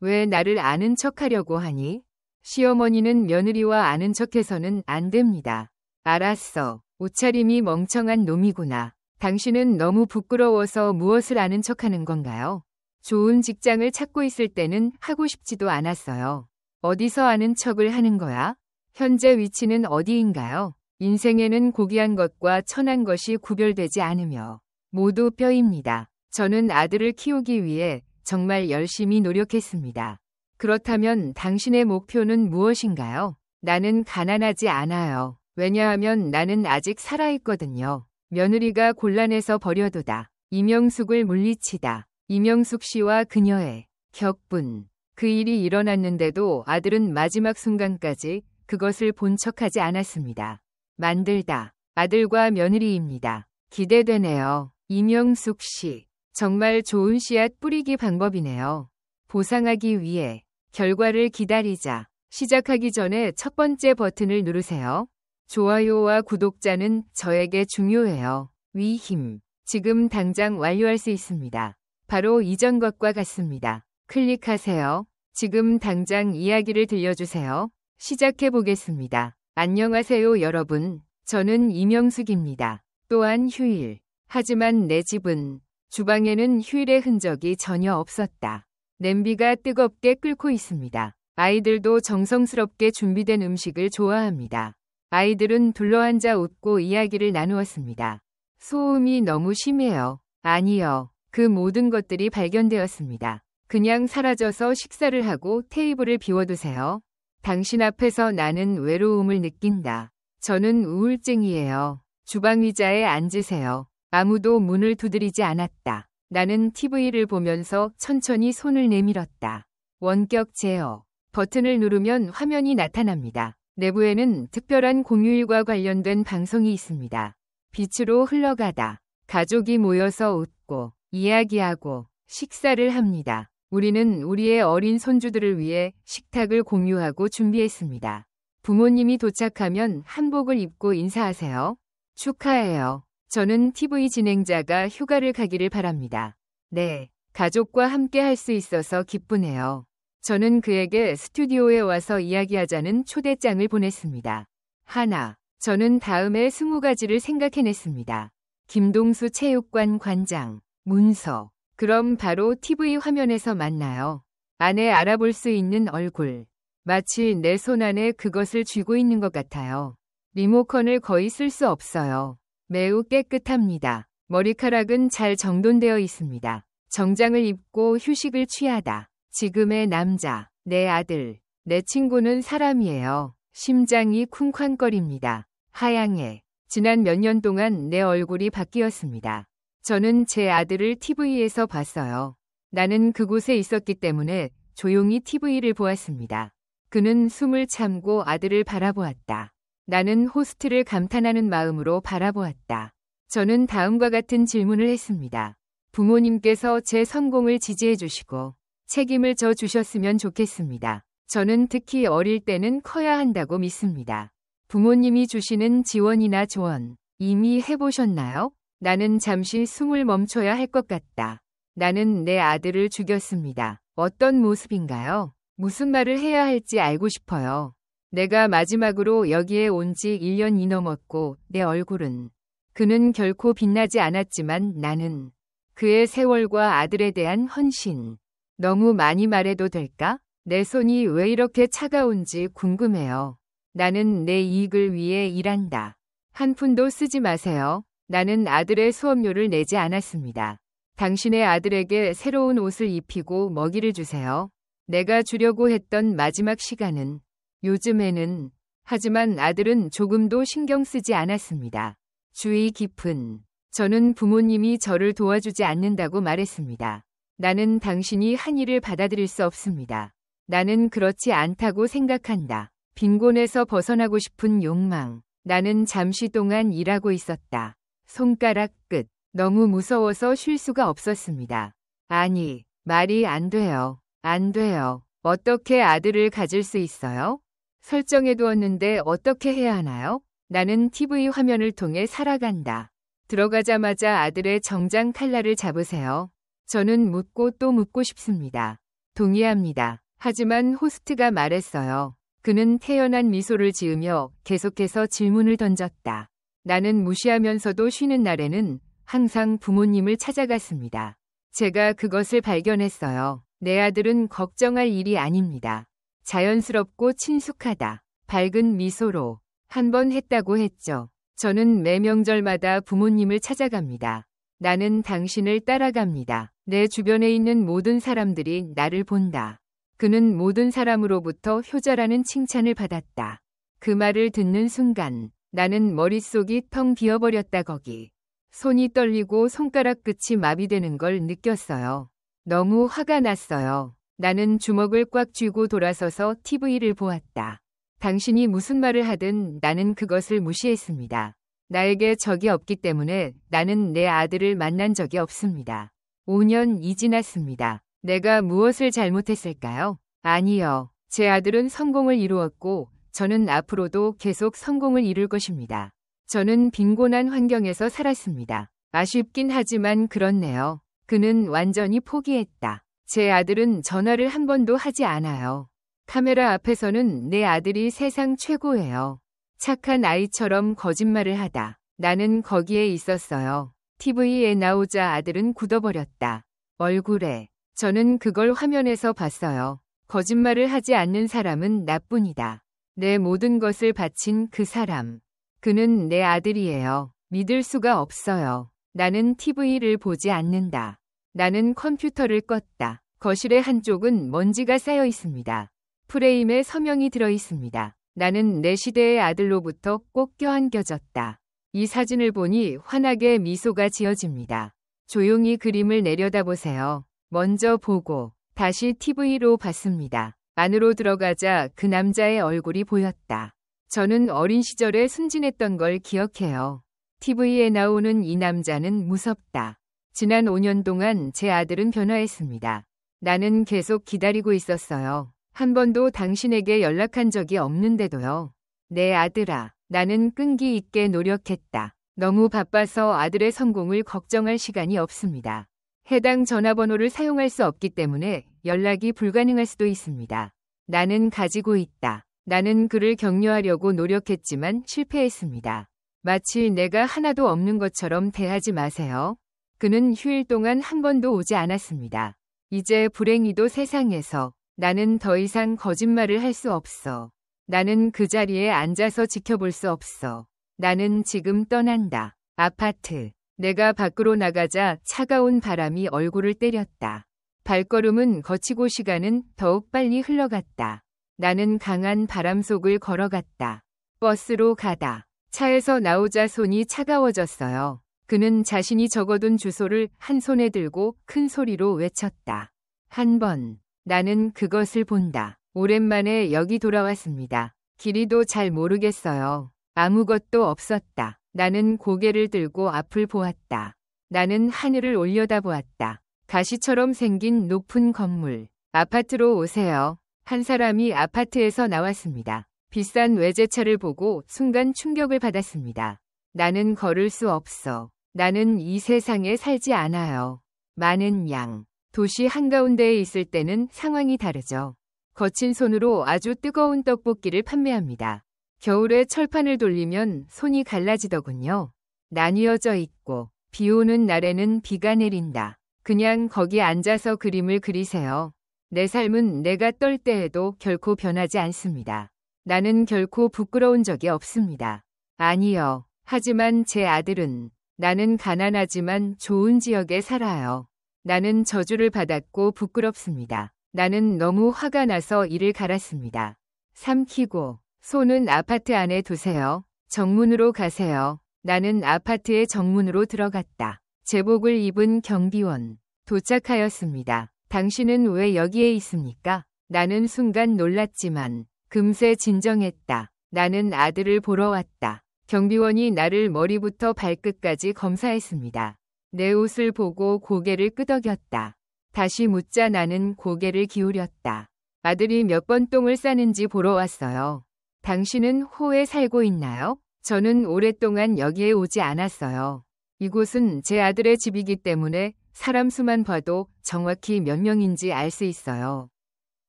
왜 나를 아는 척하려고 하니? 시어머니는 며느리와 아는 척해서는 안 됩니다. 알았어. 옷차림이 멍청한 놈이구나. 당신은 너무 부끄러워서 무엇을 아는 척하는 건가요? 좋은 직장을 찾고 있을 때는 하고 싶지도 않았어요. 어디서 아는 척을 하는 거야? 현재 위치는 어디인가요? 인생에는 고귀한 것과 천한 것이 구별되지 않으며 모두 뼈입니다. 저는 아들을 키우기 위해 정말 열심히 노력했습니다. 그렇다면 당신의 목표는 무엇인가요? 나는 가난하지 않아요. 왜냐하면 나는 아직 살아있거든요. 며느리가 곤란해서 버려두다. 이명숙을 물리치다. 이명숙 씨와 그녀의 격분. 그 일이 일어났는데도 아들은 마지막 순간까지 그것을 본 척하지 않았습니다. 만들다. 아들과 며느리입니다. 기대되네요. 이명숙 씨. 정말 좋은 씨앗 뿌리기 방법이네요. 보상하기 위해 결과를 기다리자. 시작하기 전에 첫 번째 버튼을 누르세요. 좋아요와 구독자는 저에게 중요해요. 위힘. 지금 당장 완료할 수 있습니다. 바로 이전 것과 같습니다. 클릭하세요. 지금 당장 이야기를 들려주세요. 시작해 보겠습니다. 안녕하세요 여러분. 저는 이명숙입니다. 또한 휴일. 하지만 내 집은 주방에는 휴일의 흔적이 전혀 없었다. 냄비가 뜨겁게 끓고 있습니다. 아이들도 정성스럽게 준비된 음식을 좋아합니다. 아이들은 둘러앉아 웃고 이야기를 나누었습니다. 소음이 너무 심해요. 아니요. 그 모든 것들이 발견되었습니다. 그냥 사라져서 식사를 하고 테이블을 비워두세요. 당신 앞에서 나는 외로움을 느낀다. 저는 우울증이에요. 주방 의자에 앉으세요. 아무도 문을 두드리지 않았다. 나는 TV를 보면서 천천히 손을 내밀었다. 원격 제어. 버튼을 누르면 화면이 나타납니다. 내부에는 특별한 공휴일과 관련된 방송이 있습니다. 빛으로 흘러가다. 가족이 모여서 웃고 이야기하고 식사를 합니다. 우리는 우리의 어린 손주들을 위해 식탁을 공유하고 준비했습니다. 부모님이 도착하면 한복을 입고 인사하세요. 축하해요. 저는 TV 진행자가 휴가를 가기를 바랍니다. 네, 가족과 함께 할 수 있어서 기쁘네요. 저는 그에게 스튜디오에 와서 이야기하자는 초대장을 보냈습니다. 하나, 저는 다음에 20가지를 생각해냈습니다. 김동수 체육관 관장, 문서. 그럼 바로 TV 화면에서 만나요. 안에 알아볼 수 있는 얼굴. 마치 내 손 안에 그것을 쥐고 있는 것 같아요. 리모컨을 거의 쓸 수 없어요. 매우 깨끗합니다. 머리카락은 잘 정돈되어 있습니다. 정장을 입고 휴식을 취하다. 지금의 남자, 내 아들, 내 친구는 사람이에요. 심장이 쿵쾅거립니다. 하양해. 지난 몇 년 동안 내 얼굴이 바뀌었습니다. 저는 제 아들을 TV에서 봤어요. 나는 그곳에 있었기 때문에 조용히 TV를 보았습니다. 그는 숨을 참고 아들을 바라보았다. 나는 호스트를 감탄하는 마음으로 바라보았다. 저는 다음과 같은 질문을 했습니다. 부모님께서 제 성공을 지지해 주시고 책임을 져 주셨으면 좋겠습니다. 저는 특히 어릴 때는 커야 한다고 믿습니다. 부모님이 주시는 지원이나 조언 이미 해보셨나요? 나는 잠시 숨을 멈춰야 할 것 같다. 나는 내 아들을 죽였습니다. 어떤 모습인가요? 무슨 말을 해야 할지 알고 싶어요. 내가 마지막으로 여기에 온 지 1년이 넘었고 내 얼굴은 그는 결코 빛나지 않았지만 나는 그의 세월과 아들에 대한 헌신. 너무 많이 말해도 될까? 내 손이 왜 이렇게 차가운지 궁금해요. 나는 내 이익을 위해 일한다. 한 푼도 쓰지 마세요. 나는 아들의 수업료를 내지 않았습니다. 당신의 아들에게 새로운 옷을 입히고 먹이를 주세요. 내가 주려고 했던 마지막 시간은 요즘에는 하지만 아들은 조금도 신경 쓰지 않았습니다. 주의 깊은 저는 부모님이 저를 도와주지 않는다고 말했습니다. 나는 당신이 한 일을 받아들일 수 없습니다. 나는 그렇지 않다고 생각한다. 빈곤에서 벗어나고 싶은 욕망. 나는 잠시 동안 일하고 있었다. 손가락 끝. 너무 무서워서 쉴 수가 없었습니다. 아니, 말이 안 돼요. 안 돼요. 어떻게 아들을 가질 수 있어요? 설정해두었는데 어떻게 해야 하나요? 나는 TV 화면을 통해 살아간다. 들어가자마자 아들의 정장 칼날을 잡으세요. 저는 묻고 또 묻고 싶습니다. 동의합니다. 하지만 호스트가 말했어요. 그는 태연한 미소를 지으며 계속해서 질문을 던졌다. 나는 무시하면서도 쉬는 날에는 항상 부모님을 찾아갔습니다. 제가 그것을 발견했어요. 내 아들은 걱정할 일이 아닙니다. 자연스럽고 친숙하다. 밝은 미소로 한 번 했다고 했죠. 저는 매 명절마다 부모님을 찾아갑니다. 나는 당신을 따라갑니다. 내 주변에 있는 모든 사람들이 나를 본다. 그는 모든 사람으로부터 효자라는 칭찬을 받았다. 그 말을 듣는 순간 나는 머릿속이 텅 비어버렸다. 거기. 손이 떨리고 손가락 끝이 마비되는 걸 느꼈어요. 너무 화가 났어요. 나는 주먹을 꽉 쥐고 돌아서서 TV를 보았다. 당신이 무슨 말을 하든 나는 그것을 무시했습니다. 나에게 적이 없기 때문에 나는 내 아들을 만난 적이 없습니다. 5년이 지났습니다. 내가 무엇을 잘못했을까요? 아니요. 제 아들은 성공을 이루었고 저는 앞으로도 계속 성공을 이룰 것입니다. 저는 빈곤한 환경에서 살았습니다. 아쉽긴 하지만 그렇네요. 그는 완전히 포기했다. 제 아들은 전화를 한 번도 하지 않아요. 카메라 앞에서는 내 아들이 세상 최고예요. 착한 아이처럼 거짓말을 하다. 나는 거기에 있었어요. TV에 나오자 아들은 굳어버렸다. 얼굴에. 저는 그걸 화면에서 봤어요. 거짓말을 하지 않는 사람은 나뿐이다. 내 모든 것을 바친 그 사람. 그는 내 아들이에요. 믿을 수가 없어요. 나는 TV를 보지 않는다. 나는 컴퓨터를 껐다. 거실의 한쪽은 먼지가 쌓여 있습니다. 프레임에 서명이 들어 있습니다. 나는 내 시대의 아들로부터 꼭 껴안겨졌다. 이 사진을 보니 환하게 미소가 지어집니다. 조용히 그림을 내려다보세요. 먼저 보고 다시 TV로 봤습니다. 안으로 들어가자 그 남자의 얼굴이 보였다. 저는 어린 시절에 순진했던 걸 기억해요. TV에 나오는 이 남자는 무섭다. 지난 5년 동안 제 아들은 변화했습니다. 나는 계속 기다리고 있었어요. 한 번도 당신에게 연락한 적이 없는데도요. 내 아들아, 나는 끈기 있게 노력했다. 너무 바빠서 아들의 성공을 걱정할 시간이 없습니다. 해당 전화번호를 사용할 수 없기 때문에 연락이 불가능할 수도 있습니다. 나는 가지고 있다. 나는 그를 격려하려고 노력했지만 실패했습니다. 마치 내가 하나도 없는 것처럼 대하지 마세요. 그는 휴일 동안 한 번도 오지 않았습니다. 이제 불행히도 세상에서 나는 더 이상 거짓말을 할 수 없어. 나는 그 자리에 앉아서 지켜볼 수 없어. 나는 지금 떠난다. 아파트. 내가 밖으로 나가자 차가운 바람이 얼굴을 때렸다. 발걸음은 거치고 시간은 더욱 빨리 흘러갔다. 나는 강한 바람 속을 걸어갔다. 버스로 가다. 차에서 나오자 손이 차가워졌어요. 그는 자신이 적어둔 주소를 한 손에 들고 큰 소리로 외쳤다. 한 번. 나는 그것을 본다. 오랜만에 여기 돌아왔습니다. 길이도 잘 모르겠어요. 아무것도 없었다. 나는 고개를 들고 앞을 보았다. 나는 하늘을 올려다보았다. 가시처럼 생긴 높은 건물. 아파트로 오세요. 한 사람이 아파트에서 나왔습니다. 비싼 외제차를 보고 순간 충격을 받았습니다. 나는 걸을 수 없어. 나는 이 세상에 살지 않아요. 많은 양. 도시 한가운데에 있을 때는 상황이 다르죠. 거친 손으로 아주 뜨거운 떡볶이를 판매합니다. 겨울에 철판을 돌리면 손이 갈라지더군요. 나뉘어져 있고 비 오는 날에는 비가 내린다. 그냥 거기 앉아서 그림을 그리세요. 내 삶은 내가 떨 때에도 결코 변하지 않습니다. 나는 결코 부끄러운 적이 없습니다. 아니요. 하지만 제 아들은 나는 가난하지만 좋은 지역에 살아요. 나는 저주를 받았고 부끄럽습니다. 나는 너무 화가 나서 이를 갈았습니다. 삼키고 손은 아파트 안에 두세요. 정문으로 가세요. 나는 아파트의 정문으로 들어갔다. 제복을 입은 경비원. 도착하였습니다. 당신은 왜 여기에 있습니까? 나는 순간 놀랐지만 금세 진정했다. 나는 아들을 보러 왔다. 경비원이 나를 머리부터 발끝까지 검사했습니다. 내 옷을 보고 고개를 끄덕였다. 다시 묻자 나는 고개를 기울였다. 아들이 몇 번 똥을 싸는지 보러 왔어요. 당신은 호에 살고 있나요? 저는 오랫동안 여기에 오지 않았어요. 이곳은 제 아들의 집이기 때문에 사람 수만 봐도 정확히 몇 명인지 알 수 있어요.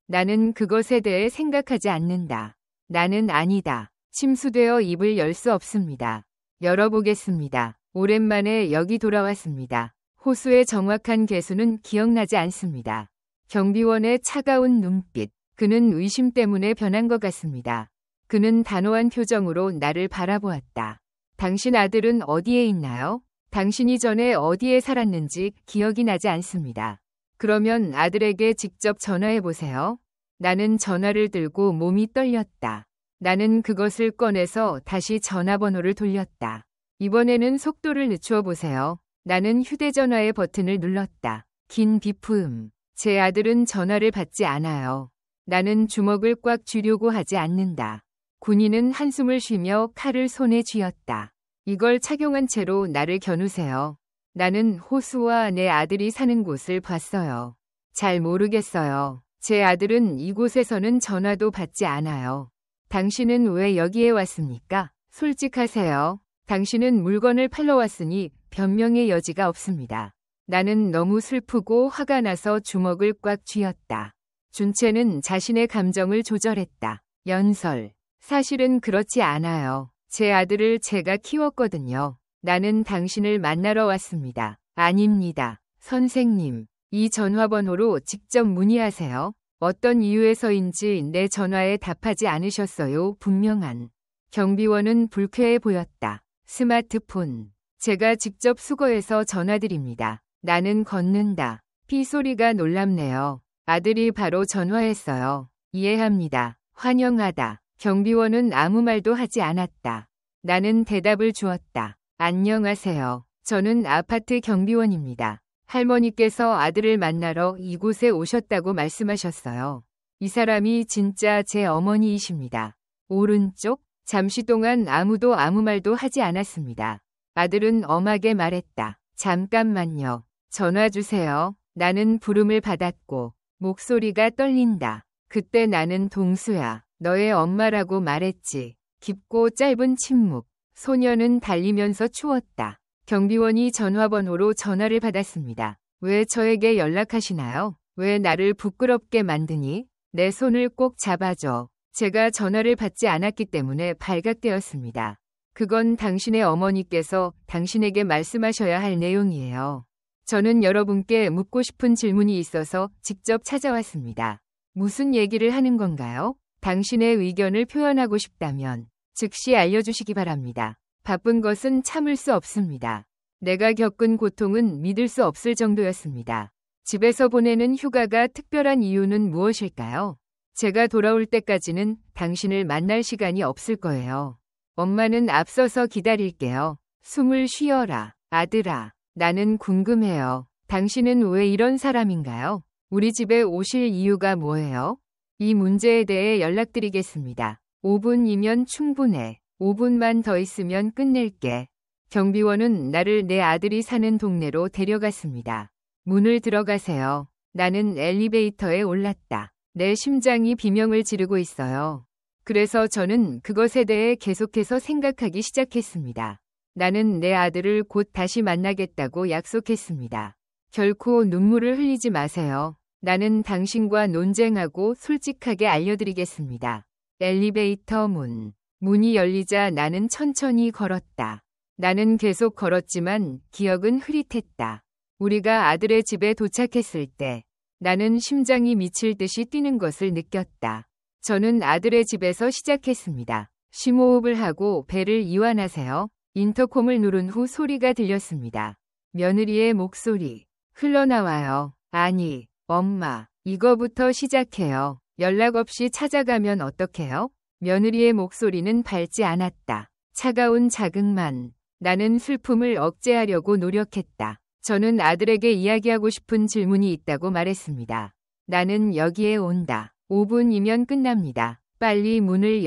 나는 그것에 대해 생각하지 않는다. 나는 아니다. 침수되어 입을 열 수 없습니다. 열어보겠습니다. 오랜만에 여기 돌아왔습니다. 호수의 정확한 개수는 기억나지 않습니다. 경비원의 차가운 눈빛. 그는 의심 때문에 변한 것 같습니다. 그는 단호한 표정으로 나를 바라보았다. 당신 아들은 어디에 있나요? 당신이 전에 어디에 살았는지 기억이 나지 않습니다. 그러면 아들에게 직접 전화해 보세요. 나는 전화를 들고 몸이 떨렸다. 나는 그것을 꺼내서 다시 전화번호를 돌렸다. 이번에는 속도를 늦추어 보세요. 나는 휴대전화의 버튼을 눌렀다. 긴 비프음. 제 아들은 전화를 받지 않아요. 나는 주먹을 꽉 쥐려고 하지 않는다. 군인은 한숨을 쉬며 칼을 손에 쥐었다. 이걸 착용한 채로 나를 겨누세요. 나는 호수와 내 아들이 사는 곳을 봤어요. 잘 모르겠어요. 제 아들은 이곳에서는 전화도 받지 않아요. 당신은 왜 여기에 왔습니까? 솔직하세요. 당신은 물건을 팔러 왔으니 변명의 여지가 없습니다. 나는 너무 슬프고 화가 나서 주먹을 꽉 쥐었다. 준채는 자신의 감정을 조절했다. 연설. 사실은 그렇지 않아요. 제 아들을 제가 키웠거든요. 나는 당신을 만나러 왔습니다. 아닙니다. 선생님, 이 전화번호로 직접 문의하세요. 어떤 이유에서인지 내 전화에 답하지 않으셨어요. 분명한. 경비원은 불쾌해 보였다. 스마트폰. 제가 직접 수거해서 전화드립니다. 나는 걷는다. 피소리가 놀랍네요. 아들이 바로 전화했어요. 이해합니다. 환영하다. 경비원은 아무 말도 하지 않았다. 나는 대답을 주었다. 안녕하세요. 저는 아파트 경비원입니다. 할머니께서 아들을 만나러 이곳에 오셨다고 말씀하셨어요. 이 사람이 진짜 제 어머니이십니다. 오른쪽? 잠시 동안 아무도 아무 말도 하지 않았습니다. 아들은 엄하게 말했다. 잠깐만요. 전화 주세요. 나는 부름을 받았고 목소리가 떨린다. 그때 나는 동수야. 너의 엄마라고 말했지. 깊고 짧은 침묵. 소녀는 달리면서 추웠다. 경비원이 전화번호로 전화를 받았습니다. 왜 저에게 연락하시나요? 왜 나를 부끄럽게 만드니? 내 손을 꼭 잡아줘. 제가 전화를 받지 않았기 때문에 발각되었습니다. 그건 당신의 어머니께서 당신에게 말씀하셔야 할 내용이에요. 저는 여러분께 묻고 싶은 질문이 있어서 직접 찾아왔습니다. 무슨 얘기를 하는 건가요? 당신의 의견을 표현하고 싶다면 즉시 알려주시기 바랍니다. 바쁜 것은 참을 수 없습니다. 내가 겪은 고통은 믿을 수 없을 정도였습니다. 집에서 보내는 휴가가 특별한 이유는 무엇일까요? 제가 돌아올 때까지는 당신을 만날 시간이 없을 거예요. 엄마는 앞서서 기다릴게요. 숨을 쉬어라, 아들아. 나는 궁금해요. 당신은 왜 이런 사람인가요? 우리 집에 오실 이유가 뭐예요? 이 문제에 대해 연락드리겠습니다. 5분이면 충분해. 5분만 더 있으면 끝낼게. 경비원은 나를 내 아들이 사는 동네로 데려갔습니다. 문을 들어가세요. 나는 엘리베이터에 올랐다. 내 심장이 비명을 지르고 있어요. 그래서 저는 그것에 대해 계속해서 생각하기 시작했습니다. 나는 내 아들을 곧 다시 만나겠다고 약속했습니다. 결코 눈물을 흘리지 마세요. 나는 당신과 논쟁하고 솔직하게 알려드리겠습니다. 엘리베이터 문. 문이 열리자 나는 천천히 걸었다. 나는 계속 걸었지만 기억은 흐릿했다. 우리가 아들의 집에 도착했을 때 나는 심장이 미칠 듯이 뛰는 것을 느꼈다. 저는 아들의 집에서 시작했습니다. 심호흡을 하고 배를 이완하세요. 인터콤을 누른 후 소리가 들렸습니다. 며느리의 목소리. 흘러나와요. 아니, 엄마, 이거부터 시작해요. 연락 없이 찾아가면 어떡해요? 며느리의 목소리는 밝지 않았다. 차가운 자극만. 나는 슬픔을 억제하려고 노력했다. 저는 아들에게 이야기하고 싶은 질문이 있다고 말했습니다. 나는 여기에 온다. 5분이면 끝납니다. 빨리 문을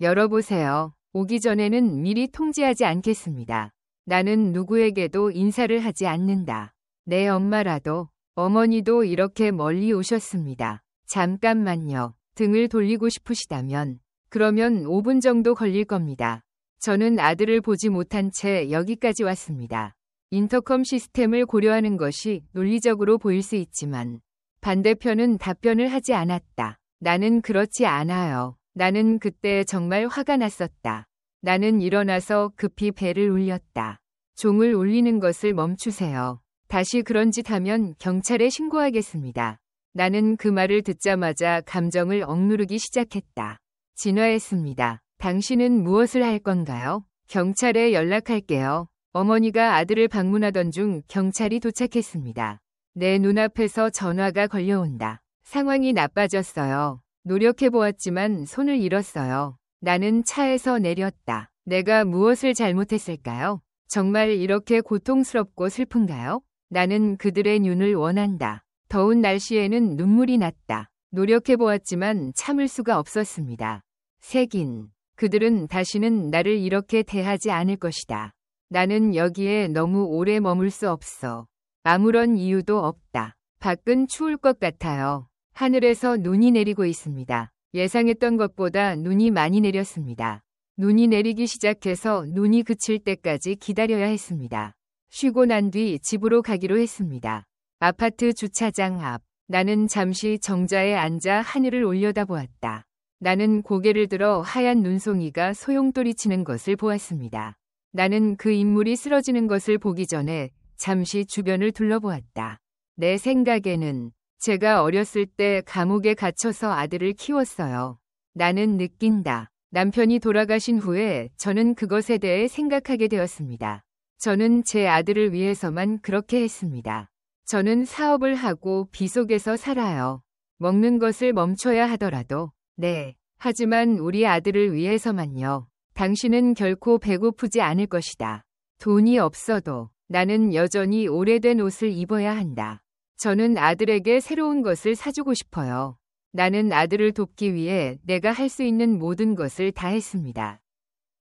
열어보세요. 오기 전에는 미리 통지하지 않겠습니다. 나는 누구에게도 인사를 하지 않는다. 내 엄마라도, 어머니도 이렇게 멀리 오셨습니다. 잠깐만요. 등을 돌리고 싶으시다면, 그러면 5분 정도 걸릴 겁니다. 저는 아들을 보지 못한 채 여기까지 왔습니다. 인터컴 시스템을 고려하는 것이 논리적으로 보일 수 있지만 반대편은 답변을 하지 않았다. 나는 그렇지 않아요. 나는 그때 정말 화가 났었다. 나는 일어나서 급히 벨을 울렸다. 종을 울리는 것을 멈추세요. 다시 그런 짓 하면 경찰에 신고하겠습니다. 나는 그 말을 듣자마자 감정을 억누르기 시작했다. 진화했습니다. 당신은 무엇을 할 건가요? 경찰에 연락할게요. 어머니가 아들을 방문하던 중 경찰이 도착했습니다. 내 눈앞에서 전화가 걸려온다. 상황이 나빠졌어요. 노력해보았지만 손을 잃었어요. 나는 차에서 내렸다. 내가 무엇을 잘못했을까요? 정말 이렇게 고통스럽고 슬픈가요? 나는 그들의 눈을 원한다. 더운 날씨에는 눈물이 났다. 노력해보았지만 참을 수가 없었습니다. 색인. 그들은 다시는 나를 이렇게 대하지 않을 것이다. 나는 여기에 너무 오래 머물 수 없어. 아무런 이유도 없다. 밖은 추울 것 같아요. 하늘에서 눈이 내리고 있습니다. 예상했던 것보다 눈이 많이 내렸습니다. 눈이 내리기 시작해서 눈이 그칠 때까지 기다려야 했습니다. 쉬고 난 뒤 집으로 가기로 했습니다. 아파트 주차장 앞. 나는 잠시 정자에 앉아 하늘을 올려다보았다. 나는 고개를 들어 하얀 눈송이가 소용돌이치는 것을 보았습니다. 나는 그 인물이 쓰러지는 것을 보기 전에 잠시 주변을 둘러보았다. 내 생각에는 제가 어렸을 때 감옥에 갇혀서 아들을 키웠어요. 나는 느낀다. 남편이 돌아가신 후에 저는 그것에 대해 생각하게 되었습니다. 저는 제 아들을 위해서만 그렇게 했습니다. 저는 사업을 하고 비 속에서 살아요. 먹는 것을 멈춰야 하더라도. 네. 하지만 우리 아들을 위해서만요. 당신은 결코 배고프지 않을 것이다. 돈이 없어도 나는 여전히 오래된 옷을 입어야 한다. 저는 아들에게 새로운 것을 사주고 싶어요. 나는 아들을 돕기 위해 내가 할 수 있는 모든 것을 다 했습니다.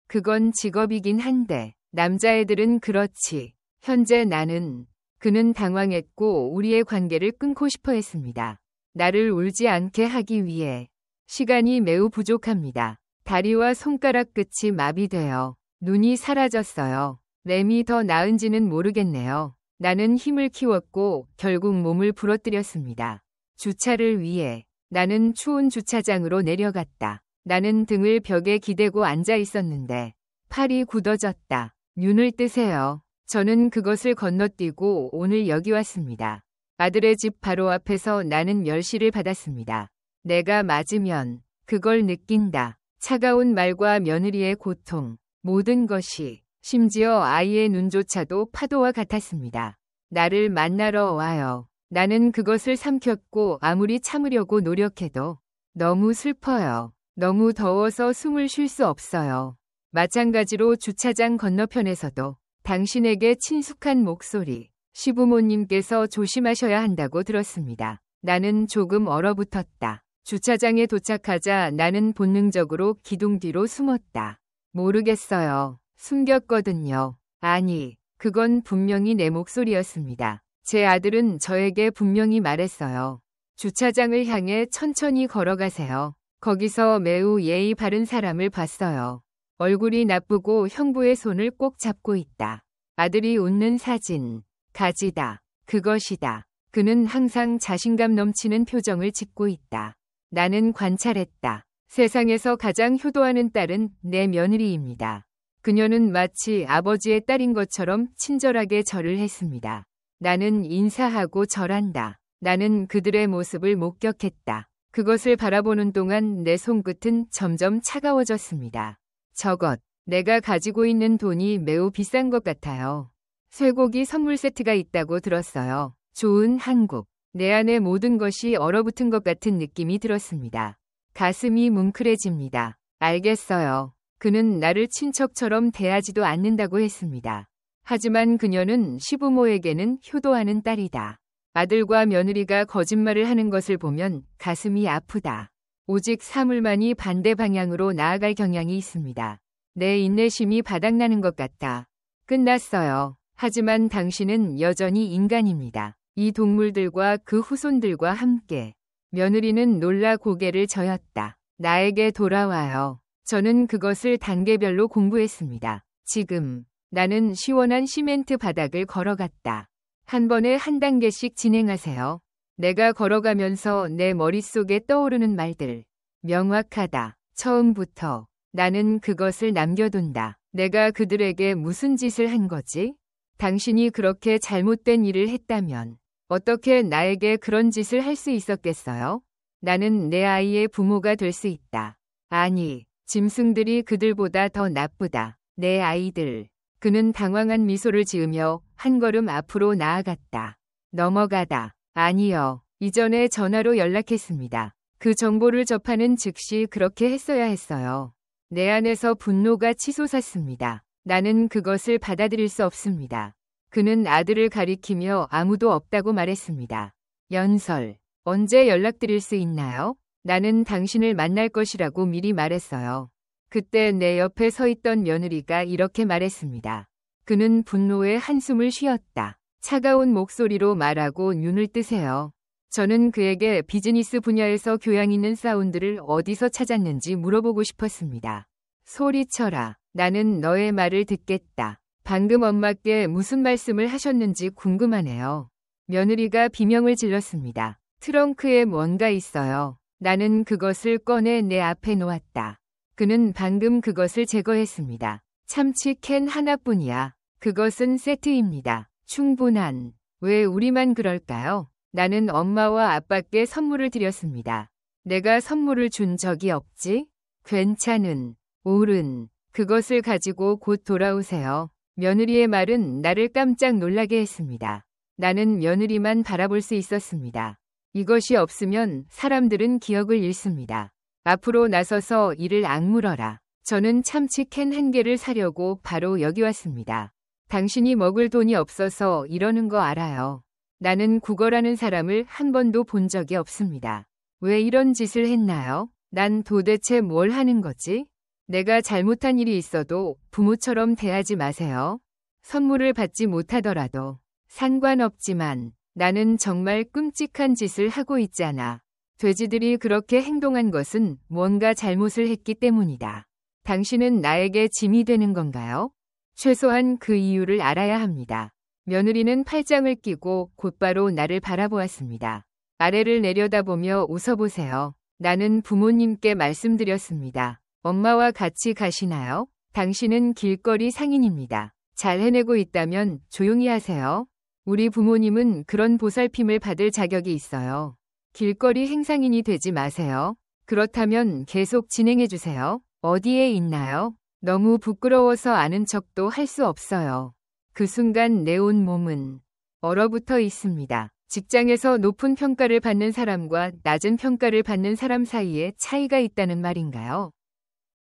그건 직업이긴 한데 남자애들은 그렇지. 현재 나는 그는 당황했고 우리의 관계를 끊고 싶어 했습니다. 나를 울지 않게 하기 위해 시간이 매우 부족합니다. 다리와 손가락 끝이 마비되어 눈이 사라졌어요. 램이 더 나은지는 모르겠네요. 나는 힘을 키웠고 결국 몸을 부러뜨렸습니다. 주차를 위해 나는 추운 주차장으로 내려갔다. 나는 등을 벽에 기대고 앉아 있었는데 팔이 굳어졌다. 눈을 뜨세요. 저는 그것을 건너뛰고 오늘 여기 왔습니다. 아들의 집 바로 앞에서 나는 멸시를 받았습니다. 내가 맞으면 그걸 느낀다. 차가운 말과 며느리의 고통, 모든 것이, 심지어 아이의 눈조차도 파도와 같았습니다. 나를 만나러 와요. 나는 그것을 삼켰고 아무리 참으려고 노력해도 너무 슬퍼요. 너무 더워서 숨을 쉴 수 없어요. 마찬가지로 주차장 건너편에서도 당신에게 친숙한 목소리, 시부모님께서 조심하셔야 한다고 들었습니다. 나는 조금 얼어붙었다. 주차장에 도착하자 나는 본능적으로 기둥 뒤로 숨었다. 모르겠어요. 숨겼거든요. 아니, 그건 분명히 내 목소리였습니다. 제 아들은 저에게 분명히 말했어요. 주차장을 향해 천천히 걸어가세요. 거기서 매우 예의 바른 사람을 봤어요. 얼굴이 나쁘고 형부의 손을 꼭 잡고 있다. 아들이 웃는 사진. 가지다. 그것이다. 그는 항상 자신감 넘치는 표정을 짓고 있다. 나는 관찰했다. 세상에서 가장 효도하는 딸은 내 며느리입니다. 그녀는 마치 아버지의 딸인 것처럼 친절하게 절을 했습니다. 나는 인사하고 절한다. 나는 그들의 모습을 목격했다. 그것을 바라보는 동안 내 손끝은 점점 차가워졌습니다. 저것, 내가 가지고 있는 돈이 매우 비싼 것 같아요. 쇠고기 선물 세트가 있다고 들었어요. 좋은 한국. 내 안의 모든 것이 얼어붙은 것 같은 느낌이 들었습니다. 가슴이 뭉클해집니다. 알겠어요. 그는 나를 친척처럼 대하지도 않는다고 했습니다. 하지만 그녀는 시부모에게는 효도하는 딸이다. 아들과 며느리가 거짓말을 하는 것을 보면 가슴이 아프다. 오직 사물만이 반대 방향으로 나아갈 경향이 있습니다. 내 인내심이 바닥나는 것 같다. 끝났어요. 하지만 당신은 여전히 인간입니다. 이 동물들과 그 후손들과 함께. 며느리는 놀라 고개를 저었다. 나에게 돌아와요. 저는 그것을 단계별로 공부했습니다. 지금 나는 시원한 시멘트 바닥을 걸어갔다. 한 번에 한 단계씩 진행하세요. 내가 걸어가면서 내 머릿속에 떠오르는 말들. 명확하다. 처음부터. 나는 그것을 남겨둔다. 내가 그들에게 무슨 짓을 한 거지? 당신이 그렇게 잘못된 일을 했다면 어떻게 나에게 그런 짓을 할 수 있었겠어요? 나는 내 아이의 부모가 될 수 있다. 아니, 짐승들이 그들보다 더 나쁘다. 내 아이들. 그는 당황한 미소를 지으며 한 걸음 앞으로 나아갔다. 넘어가다. 아니요. 이전에 전화로 연락했습니다. 그 정보를 접하는 즉시 그렇게 했어야 했어요. 내 안에서 분노가 치솟았습니다. 나는 그것을 받아들일 수 없습니다. 그는 아들을 가리키며 아무도 없다고 말했습니다. 연설. 언제 연락드릴 수 있나요? 나는 당신을 만날 것이라고 미리 말했어요. 그때 내 옆에 서 있던 며느리가 이렇게 말했습니다. 그는 분노에 한숨을 쉬었다. 차가운 목소리로 말하고 눈을 뜨세요. 저는 그에게 비즈니스 분야에서 교양 있는 사운드를 어디서 찾았는지 물어보고 싶었습니다. 소리쳐라. 나는 너의 말을 듣겠다. 방금 엄마께 무슨 말씀을 하셨는지 궁금하네요. 며느리가 비명을 질렀습니다. 트렁크에 뭔가 있어요. 나는 그것을 꺼내 내 앞에 놓았다. 그는 방금 그것을 제거했습니다. 참치 캔 하나뿐이야. 그것은 세트입니다. 충분한. 왜 우리만 그럴까요? 나는 엄마와 아빠께 선물을 드렸습니다. 내가 선물을 준 적이 없지? 괜찮은. 옳은. 그것을 가지고 곧 돌아오세요. 며느리의 말은 나를 깜짝 놀라게 했습니다. 나는 며느리만 바라볼 수 있었습니다. 이것이 없으면 사람들은 기억을 잃습니다. 앞으로 나서서 이를 악물어라. 저는 참치 캔 한 개를 사려고 바로 여기 왔습니다. 당신이 먹을 돈이 없어서 이러는 거 알아요. 나는 구걸하는 사람을 한 번도 본 적이 없습니다. 왜 이런 짓을 했나요? 난 도대체 뭘 하는 거지? 내가 잘못한 일이 있어도 부모처럼 대하지 마세요. 선물을 받지 못하더라도 상관없지만 나는 정말 끔찍한 짓을 하고 있잖아. 돼지들이 그렇게 행동한 것은 뭔가 잘못을 했기 때문이다. 당신은 나에게 짐이 되는 건가요? 최소한 그 이유를 알아야 합니다. 며느리는 팔짱을 끼고 곧바로 나를 바라보았습니다. 아래를 내려다보며 웃어보세요. 나는 부모님께 말씀드렸습니다. 엄마와 같이 가시나요? 당신은 길거리 상인입니다. 잘 해내고 있다면 조용히 하세요. 우리 부모님은 그런 보살핌을 받을 자격이 있어요. 길거리 행상인이 되지 마세요. 그렇다면 계속 진행해주세요. 어디에 있나요? 너무 부끄러워서 아는 척도 할 수 없어요. 그 순간 내 온 몸은 얼어붙어 있습니다. 직장에서 높은 평가를 받는 사람과 낮은 평가를 받는 사람 사이에 차이가 있다는 말인가요?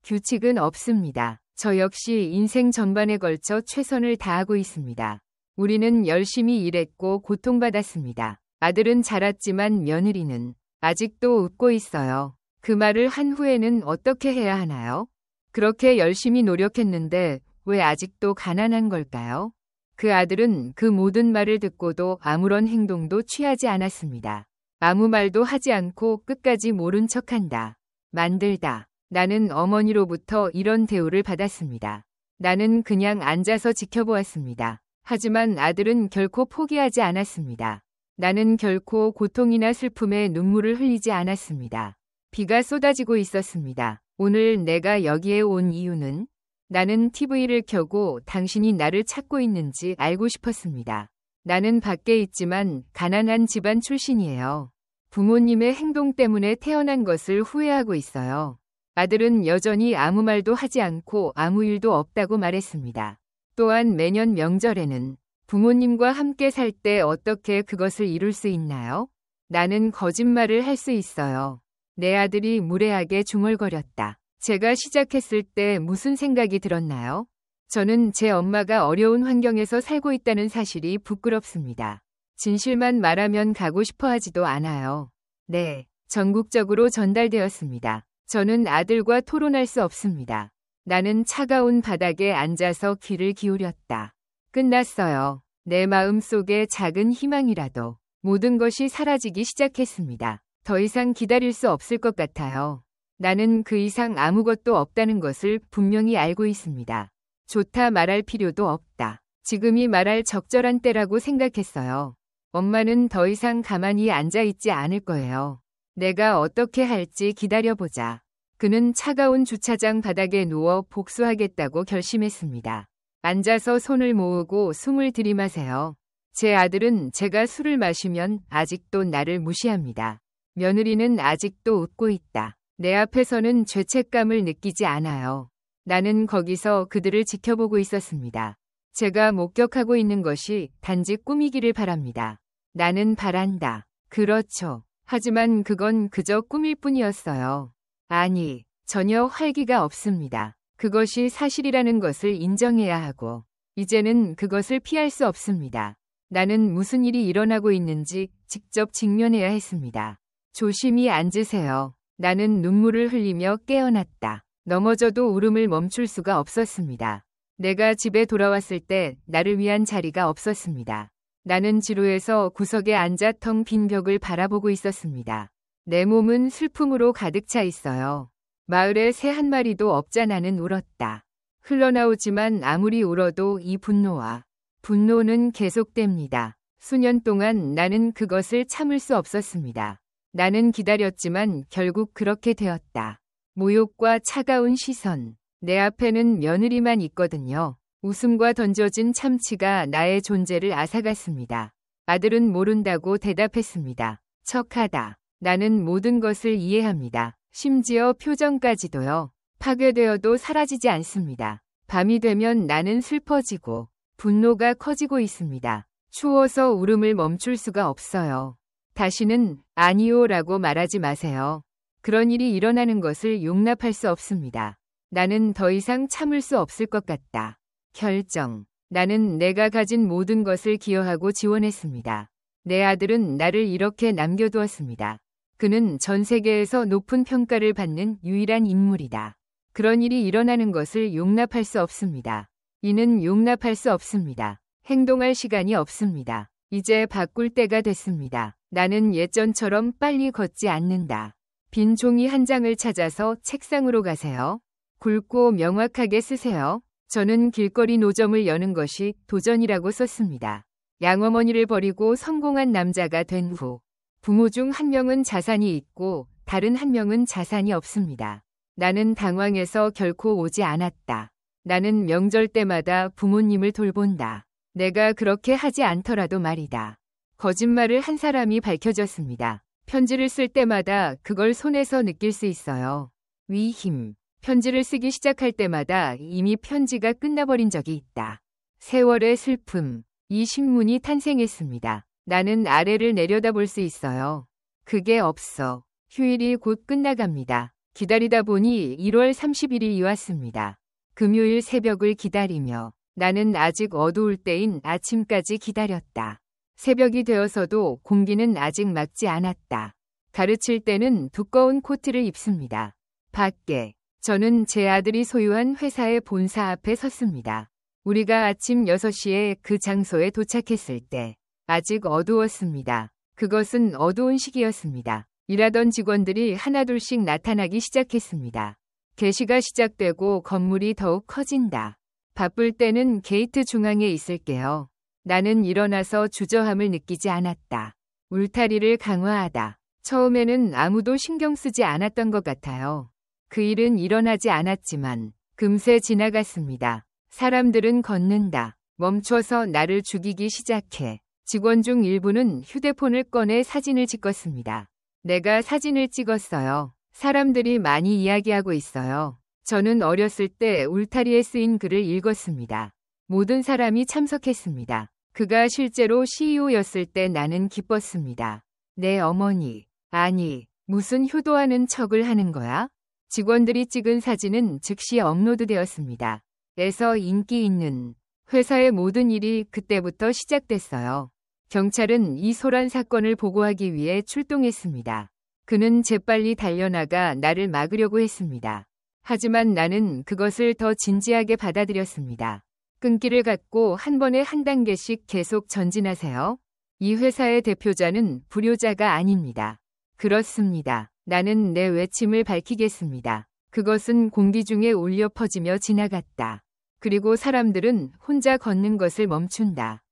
규칙은 없습니다. 저 역시 인생 전반에 걸쳐 최선을 다하고 있습니다. 우리는 열심히 일했고 고통받았습니다. 아들은 자랐지만 며느리는 아직도 웃고 있어요. 그 말을 한 후에는 어떻게 해야 하나요? 그렇게 열심히 노력했는데 왜 아직도 가난한 걸까요? 그 아들은 그 모든 말을 듣고도 아무런 행동도 취하지 않았습니다. 아무 말도 하지 않고 끝까지 모른 척한다. 만들다. 나는 어머니로부터 이런 대우를 받았습니다. 나는 그냥 앉아서 지켜보았습니다. 하지만 아들은 결코 포기하지 않았습니다. 나는 결코 고통이나 슬픔에 눈물을 흘리지 않았습니다. 비가 쏟아지고 있었습니다. 오늘 내가 여기에 온 이유는 나는 TV를 켜고 당신이 나를 찾고 있는지 알고 싶었습니다. 나는 밖에 있지만 가난한 집안 출신이에요. 부모님의 행동 때문에 태어난 것을 후회하고 있어요. 아들은 여전히 아무 말도 하지 않고 아무 일도 없다고 말했습니다. 또한 매년 명절에는 부모님과 함께 살 때 어떻게 그것을 이룰 수 있나요? 나는 거짓말을 할 수 있어요. 내 아들이 무례하게 중얼거렸다. 제가 시작했을 때 무슨 생각이 들었나요? 저는 제 엄마가 어려운 환경에서 살고 있다는 사실이 부끄럽습니다. 진실만 말하면 가고 싶어 하지도 않아요. 네, 전국적으로 전달되었습니다. 저는 아들과 토론할 수 없습니다. 나는 차가운 바닥에 앉아서 귀를 기울였다. 끝났어요. 내 마음 속에 작은 희망이라도 모든 것이 사라지기 시작했습니다. 더 이상 기다릴 수 없을 것 같아요. 나는 그 이상 아무것도 없다는 것을 분명히 알고 있습니다. 좋다 말할 필요도 없다. 지금이 말할 적절한 때라고 생각했어요. 엄마는 더 이상 가만히 앉아 있지 않을 거예요. 내가 어떻게 할지 기다려보자. 그는 차가운 주차장 바닥에 누워 복수하겠다고 결심했습니다. 앉아서 손을 모으고 숨을 들이마세요. 제 아들은 제가 술을 마시면 아직도 나를 무시합니다. 며느리는 아직도 웃고 있다. 내 앞에서는 죄책감을 느끼지 않아요. 나는 거기서 그들을 지켜보고 있었습니다. 제가 목격하고 있는 것이 단지 꿈이기를 바랍니다. 나는 바란다. 그렇죠. 하지만 그건 그저 꿈일 뿐이었어요. 아니, 전혀 활기가 없습니다. 그것이 사실이라는 것을 인정해야 하고, 이제는 그것을 피할 수 없습니다. 나는 무슨 일이 일어나고 있는지 직접 직면해야 했습니다. 조심히 앉으세요. 나는 눈물을 흘리며 깨어났다. 넘어져도 울음을 멈출 수가 없었습니다. 내가 집에 돌아왔을 때 나를 위한 자리가 없었습니다. 나는 지루해서 구석에 앉아 텅 빈 벽을 바라보고 있었습니다. 내 몸은 슬픔으로 가득 차 있어요. 마을에 새 한 마리도 없자 나는 울었다. 흘러나오지만 아무리 울어도 이 분노는 계속됩니다. 수년 동안 나는 그것을 참을 수 없었습니다. 나는 기다렸지만 결국 그렇게 되었다. 모욕과 차가운 시선. 내 앞에는 며느리만 있거든요. 웃음과 던져진 참치가 나의 존재를 앗아갔습니다. 아들은 모른다고 대답했습니다. 척하다. 나는 모든 것을 이해합니다. 심지어 표정까지도요. 파괴되어도 사라지지 않습니다. 밤이 되면 나는 슬퍼지고 분노가 커지고 있습니다. 추워서 울음을 멈출 수가 없어요. 다시는 아니요라고 말하지 마세요. 그런 일이 일어나는 것을 용납할 수 없습니다. 나는 더 이상 참을 수 없을 것 같다. 결정. 나는 내가 가진 모든 것을 기여하고 지원했습니다. 내 아들은 나를 이렇게 남겨두었습니다. 그는 전 세계에서 높은 평가를 받는 유일한 인물이다. 그런 일이 일어나는 것을 용납할 수 없습니다. 이는 용납할 수 없습니다. 행동할 시간이 없습니다. 이제 바꿀 때가 됐습니다. 나는 예전처럼 빨리 걷지 않는다. 빈 종이 한 장을 찾아서 책상으로 가세요. 굵고 명확하게 쓰세요. 저는 길거리 노점을 여는 것이 도전이라고 썼습니다. 양어머니를 버리고 성공한 남자가 된 후 부모 중 한 명은 자산이 있고 다른 한 명은 자산이 없습니다. 나는 당황해서 결코 오지 않았다. 나는 명절 때마다 부모님을 돌본다. 내가 그렇게 하지 않더라도 말이다. 거짓말을 한 사람이 밝혀졌습니다. 편지를 쓸 때마다 그걸 손에서 느낄 수 있어요. 위힘. 편지를 쓰기 시작할 때마다 이미 편지가 끝나버린 적이 있다. 세월의 슬픔. 이 신문이 탄생했습니다. 나는 아래를 내려다볼 수 있어요. 그게 없어. 휴일이 곧 끝나갑니다. 기다리다 보니 1월 30일이 왔습니다. 금요일 새벽을 기다리며 나는 아직 어두울 때인 아침까지 기다렸다. 새벽이 되어서도 공기는 아직 맑지 않았다. 가르칠 때는 두꺼운 코트를 입습니다. 밖에 저는 제 아들이 소유한 회사의 본사 앞에 섰습니다. 우리가 아침 6시에 그 장소에 도착했을 때 아직 어두웠습니다. 그것은 어두운 시기였습니다. 일하던 직원들이 하나둘씩 나타나기 시작했습니다. 개시가 시작되고 건물이 더욱 커진다. 바쁠 때는 게이트 중앙에 있을게요. 나는 일어나서 주저함을 느끼지 않았다. 울타리를 강화하다. 처음에는 아무도 신경 쓰지 않았던 것 같아요. 그 일은 일어나지 않았지만 금세 지나갔습니다. 사람들은 걷는다. 멈춰서 나를 죽이기 시작해. 직원 중 일부는 휴대폰을 꺼내 사진을 찍었습니다. 내가 사진을 찍었어요. 사람들이 많이 이야기하고 있어요. 저는 어렸을 때 울타리에 쓰인 글을 읽었습니다. 모든 사람이 참석했습니다. 그가 실제로 CEO였을 때 나는 기뻤습니다. 내 어머니. 아니, 무슨 효도하는 척을 하는 거야? 직원들이 찍은 사진은 즉시 업로드되었습니다. 에서 인기 있는 회사의 모든 일이 그때부터 시작됐어요. 경찰은 이 소란 사건을 보고하기 위해 출동했습니다. 그는 재빨리 달려나가 나를 막으려고 했습니다. 하지만 나는 그것을 더 진지하게 받아들였습니다. 끈기를 갖고 한 번에 한 단계씩 계속 전진하세요. 이 회사의 대표자는 불효자가 아닙니다. 그렇습니다. 나는 내 외침을 밝히겠습니다. 그것은 공기 중에 울려 퍼지며 지나갔다. 그리고 사람들은 혼자 걷는 것을 멈춘다.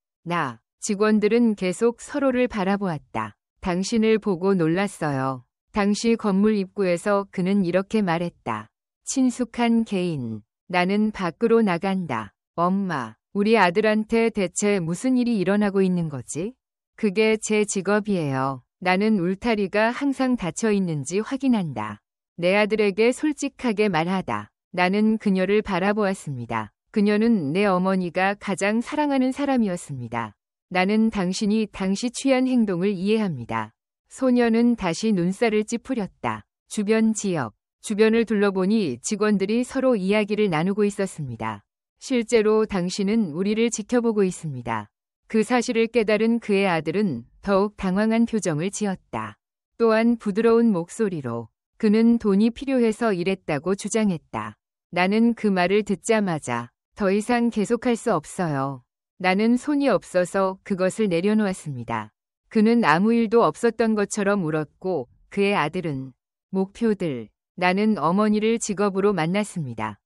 직원들은 계속 서로를 바라보았다. 당신을 보고 놀랐어요. 당시 건물 입구에서 그는 이렇게 말했다. 친숙한 개인. 나는 밖으로 나간다. 엄마, 우리 아들한테 대체 무슨 일이 일어나고 있는 거지? 그게 제 직업이에요. 나는 울타리가 항상 닫혀 있는지 확인한다. 내 아들에게 솔직하게 말하다. 나는 그녀를 바라보았습니다. 그녀는 내 어머니가 가장 사랑하는 사람이었습니다. 나는 당신이 당시 취한 행동을 이해합니다. 소녀는 다시 눈살을 찌푸렸다. 주변을 둘러보니 직원들이 서로 이야기를 나누고 있었습니다. 실제로 당신은 우리를 지켜보고 있습니다. 그 사실을 깨달은 그의 아들은 더욱 당황한 표정을 지었다. 또한 부드러운 목소리로 그는 돈이 필요해서 일했다고 주장했다. 나는 그 말을 듣자마자 더 이상 계속할 수 없어요. 나는 손이 없어서 그것을 내려놓았습니다. 그는 아무 일도 없었던 것처럼 울었고 그의 아들은 목표들. 나는 어머니를 직업으로 만났습니다.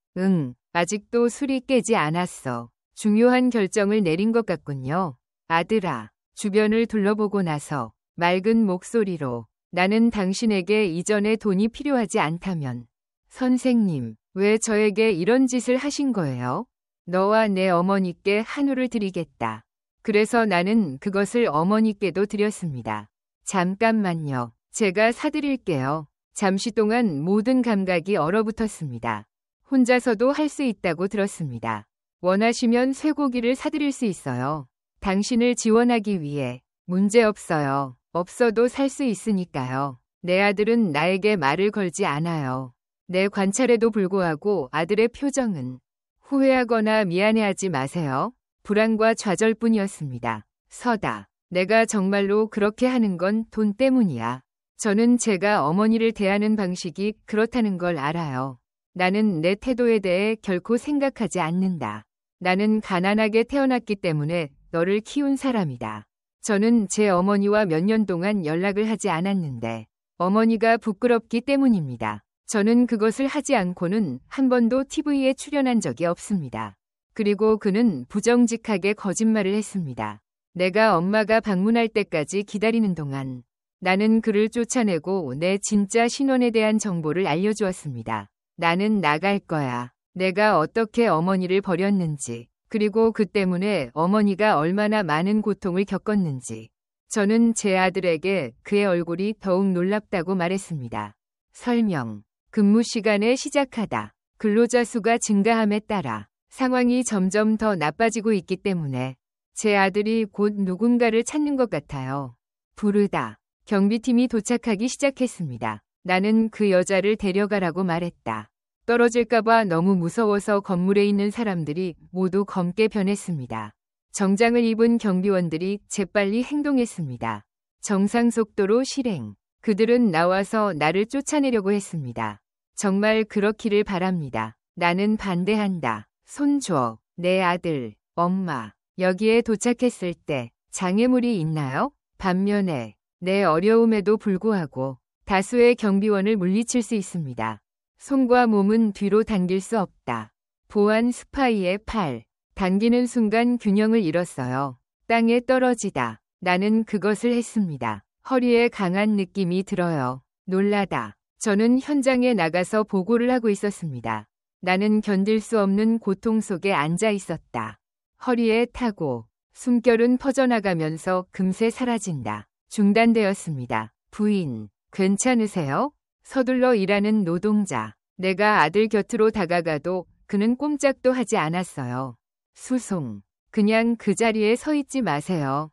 아직도 술이 깨지 않았어. 중요한 결정을 내린 것 같군요. 아들아, 주변을 둘러보고 나서 맑은 목소리로 나는 당신에게 이전에 돈이 필요하지 않다면 선생님, 왜 저에게 이런 짓을 하신 거예요? 너와 내 어머니께 한우를 드리겠다. 그래서 나는 그것을 어머니께도 드렸습니다. 잠깐만요. 제가 사드릴게요. 잠시 동안 모든 감각이 얼어붙었습니다. 혼자서도 할 수 있다고 들었습니다. 원하시면 쇠고기를 사드릴 수 있어요. 당신을 지원하기 위해. 문제없어요. 없어도 살 수 있으니까요. 내 아들은 나에게 말을 걸지 않아요. 내 관찰에도 불구하고 아들의 표정은 후회하거나 미안해하지 마세요. 불안과 좌절뿐이었습니다. 서다. 내가 정말로 그렇게 하는 건 돈 때문이야. 저는 제가 어머니를 대하는 방식이 그렇다는 걸 알아요. 나는 내 태도에 대해 결코 생각하지 않는다. 나는 가난하게 태어났기 때문에 너를 키운 사람이다. 저는 제 어머니와 몇 년 동안 연락을 하지 않았는데 어머니가 부끄럽기 때문입니다. 저는 그것을 하지 않고는 한 번도 TV에 출연한 적이 없습니다. 그리고 그는 부정직하게 거짓말을 했습니다. 내가 엄마가 방문할 때까지 기다리는 동안 나는 그를 쫓아내고 내 진짜 신원에 대한 정보를 알려주었습니다. 나는 나갈 거야. 내가 어떻게 어머니를 버렸는지, 그리고 그 때문에 어머니가 얼마나 많은 고통을 겪었는지. 저는 제 아들에게 그의 얼굴이 더욱 놀랍다고 말했습니다. 설명. 근무 시간에 시작하다. 근로자 수가 증가함에 따라 상황이 점점 더 나빠지고 있기 때문에 제 아들이 곧 누군가를 찾는 것 같아요. 부르다. 경비팀이 도착하기 시작했습니다. 나는 그 여자를 데려가라고 말했다. 떨어질까봐 너무 무서워서 건물에 있는 사람들이 모두 검게 변했습니다. 정장을 입은 경비원들이 재빨리 행동했습니다. 정상 속도로 실행. 그들은 나와서 나를 쫓아내려고 했습니다. 정말 그렇기를 바랍니다. 나는 반대한다. 손 줘. 내 아들, 엄마. 여기에 도착했을 때 장애물이 있나요? 반면에 내 어려움에도 불구하고 다수의 경비원을 물리칠 수 있습니다. 손과 몸은 뒤로 당길 수 없다. 보안 스파이의 팔. 당기는 순간 균형을 잃었어요. 땅에 떨어지다. 나는 그것을 했습니다. 허리에 강한 느낌이 들어요. 놀라다. 저는 현장에 나가서 보고를 하고 있었습니다. 나는 견딜 수 없는 고통 속에 앉아 있었다. 허리에 타고 숨결은 퍼져나가면서 금세 사라진다. 중단되었습니다. 부인, 괜찮으세요? 서둘러 일하는 노동자. 내가 아들 곁으로 다가가도 그는 꼼짝도 하지 않았어요. 수송. 그냥 그 자리에 서 있지 마세요.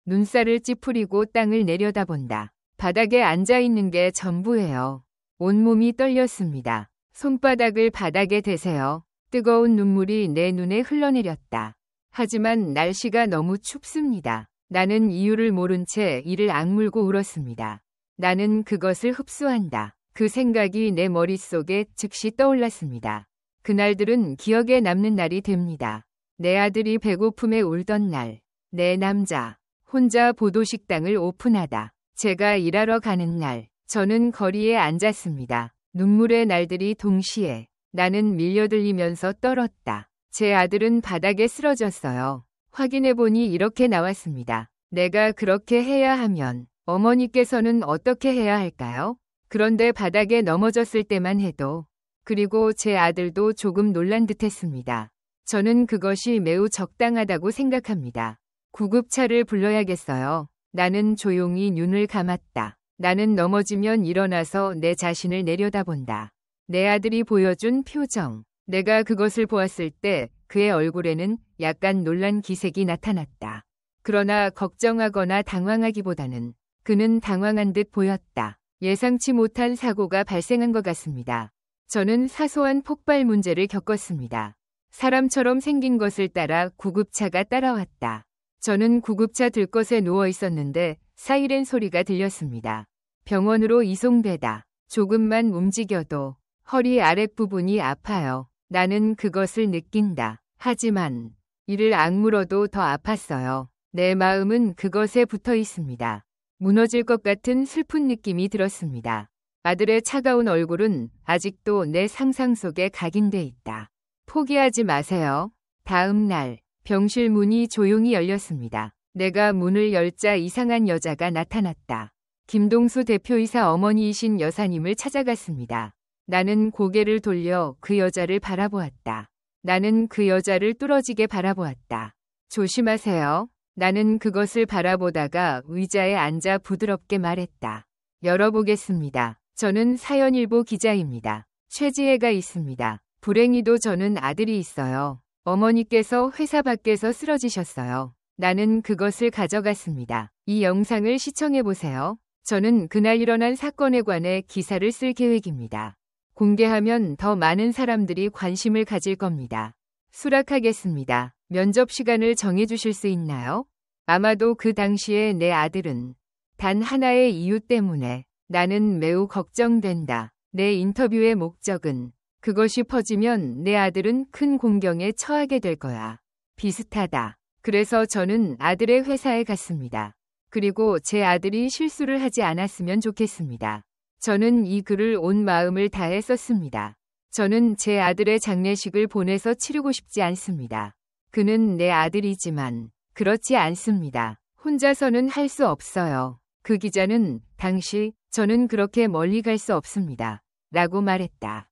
눈살을 찌푸리고 땅을 내려다본다. 바닥에 앉아 있는 게 전부예요. 온몸이 떨렸습니다. 손바닥을 바닥에 대세요. 뜨거운 눈물이 내 눈에 흘러내렸다. 하지만 날씨가 너무 춥습니다. 나는 이유를 모른 채 이를 악물고 울었습니다. 나는 그것을 흡수한다. 그 생각이 내 머릿속에 즉시 떠올랐습니다. 그날들은 기억에 남는 날이 됩니다. 내 아들이 배고픔에 울던 날. 내 남자. 혼자 보도식당을 오픈하다. 제가 일하러 가는 날. 저는 거리에 앉았습니다. 눈물의 날들이 동시에 나는 밀려들리면서 떨었다. 제 아들은 바닥에 쓰러졌어요. 확인해보니 이렇게 나왔습니다. 내가 그렇게 해야 하면 어머니께서는 어떻게 해야 할까요? 그런데 바닥에 넘어졌을 때만 해도 그리고 제 아들도 조금 놀란 듯했습니다. 저는 그것이 매우 적당하다고 생각합니다. 구급차를 불러야겠어요. 나는 조용히 눈을 감았다. 나는 넘어지면 일어나서 내 자신을 내려다본다. 내 아들이 보여준 표정. 내가 그것을 보았을 때 그의 얼굴에는 약간 놀란 기색이 나타났다. 그러나 걱정하거나 당황하기보다는 그는 당황한 듯 보였다. 예상치 못한 사고가 발생한 것 같습니다. 저는 사소한 폭발 문제를 겪었습니다. 사람처럼 생긴 것을 따라 구급차가 따라왔다. 저는 구급차 들것에 누워 있었는데 사이렌 소리가 들렸습니다. 병원으로 이송되다. 조금만 움직여도 허리 아랫부분이 아파요. 나는 그것을 느낀다. 하지만 이를 악물어도 더 아팠어요. 내 마음은 그것에 붙어 있습니다. 무너질 것 같은 슬픈 느낌이 들었습니다. 아들의 차가운 얼굴은 아직도 내 상상 속에 각인돼 있다. 포기하지 마세요. 다음 날 병실 문이 조용히 열렸습니다. 내가 문을 열자 이상한 여자가 나타났다. 김동수 대표이사 어머니이신 여사님을 찾아갔습니다. 나는 고개를 돌려 그 여자를 바라보았다. 나는 그 여자를 뚫어지게 바라보았다. 조심하세요. 나는 그것을 바라보다가 의자에 앉아 부드럽게 말했다. 열어보겠습니다. 저는 사연일보 기자입니다. 최지혜가 있습니다. 불행히도 저는 아들이 있어요. 어머니께서 회사 밖에서 쓰러지셨어요. 나는 그것을 가져갔습니다. 이 영상을 시청해보세요. 저는 그날 일어난 사건에 관해 기사를 쓸 계획입니다. 공개하면 더 많은 사람들이 관심을 가질 겁니다. 수락하겠습니다. 면접 시간을 정해주실 수 있나요? 아마도 그 당시에 내 아들은 단 하나의 이유 때문에 나는 매우 걱정된다. 내 인터뷰의 목적은 그것이 퍼지면 내 아들은 큰 공경에 처하게 될 거야. 비슷하다. 그래서 저는 아들의 회사에 갔습니다. 그리고 제 아들이 실수를 하지 않았으면 좋겠습니다. 저는 이 글을 온 마음을 다해 썼습니다. 저는 제 아들의 장례식을 보내서 치르고 싶지 않습니다. 그는 내 아들이지만 그렇지 않습니다. 혼자서는 할 수 없어요. 그 기자는 당시 저는 그렇게 멀리 갈 수 없습니다. 라고 말했다.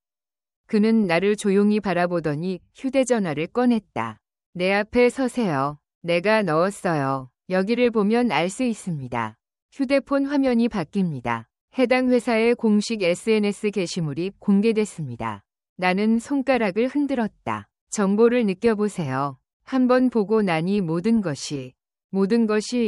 그는 나를 조용히 바라보더니 휴대전화를 꺼냈다. 내 앞에 서세요. 내가 넣었어요. 여기를 보면 알 수 있습니다. 휴대폰 화면이 바뀝니다. 해당 회사의 공식 SNS 게시물이 공개됐습니다. 나는 손가락을 흔들었다. 정보를 느껴보세요. 한번 보고 나니 모든 것이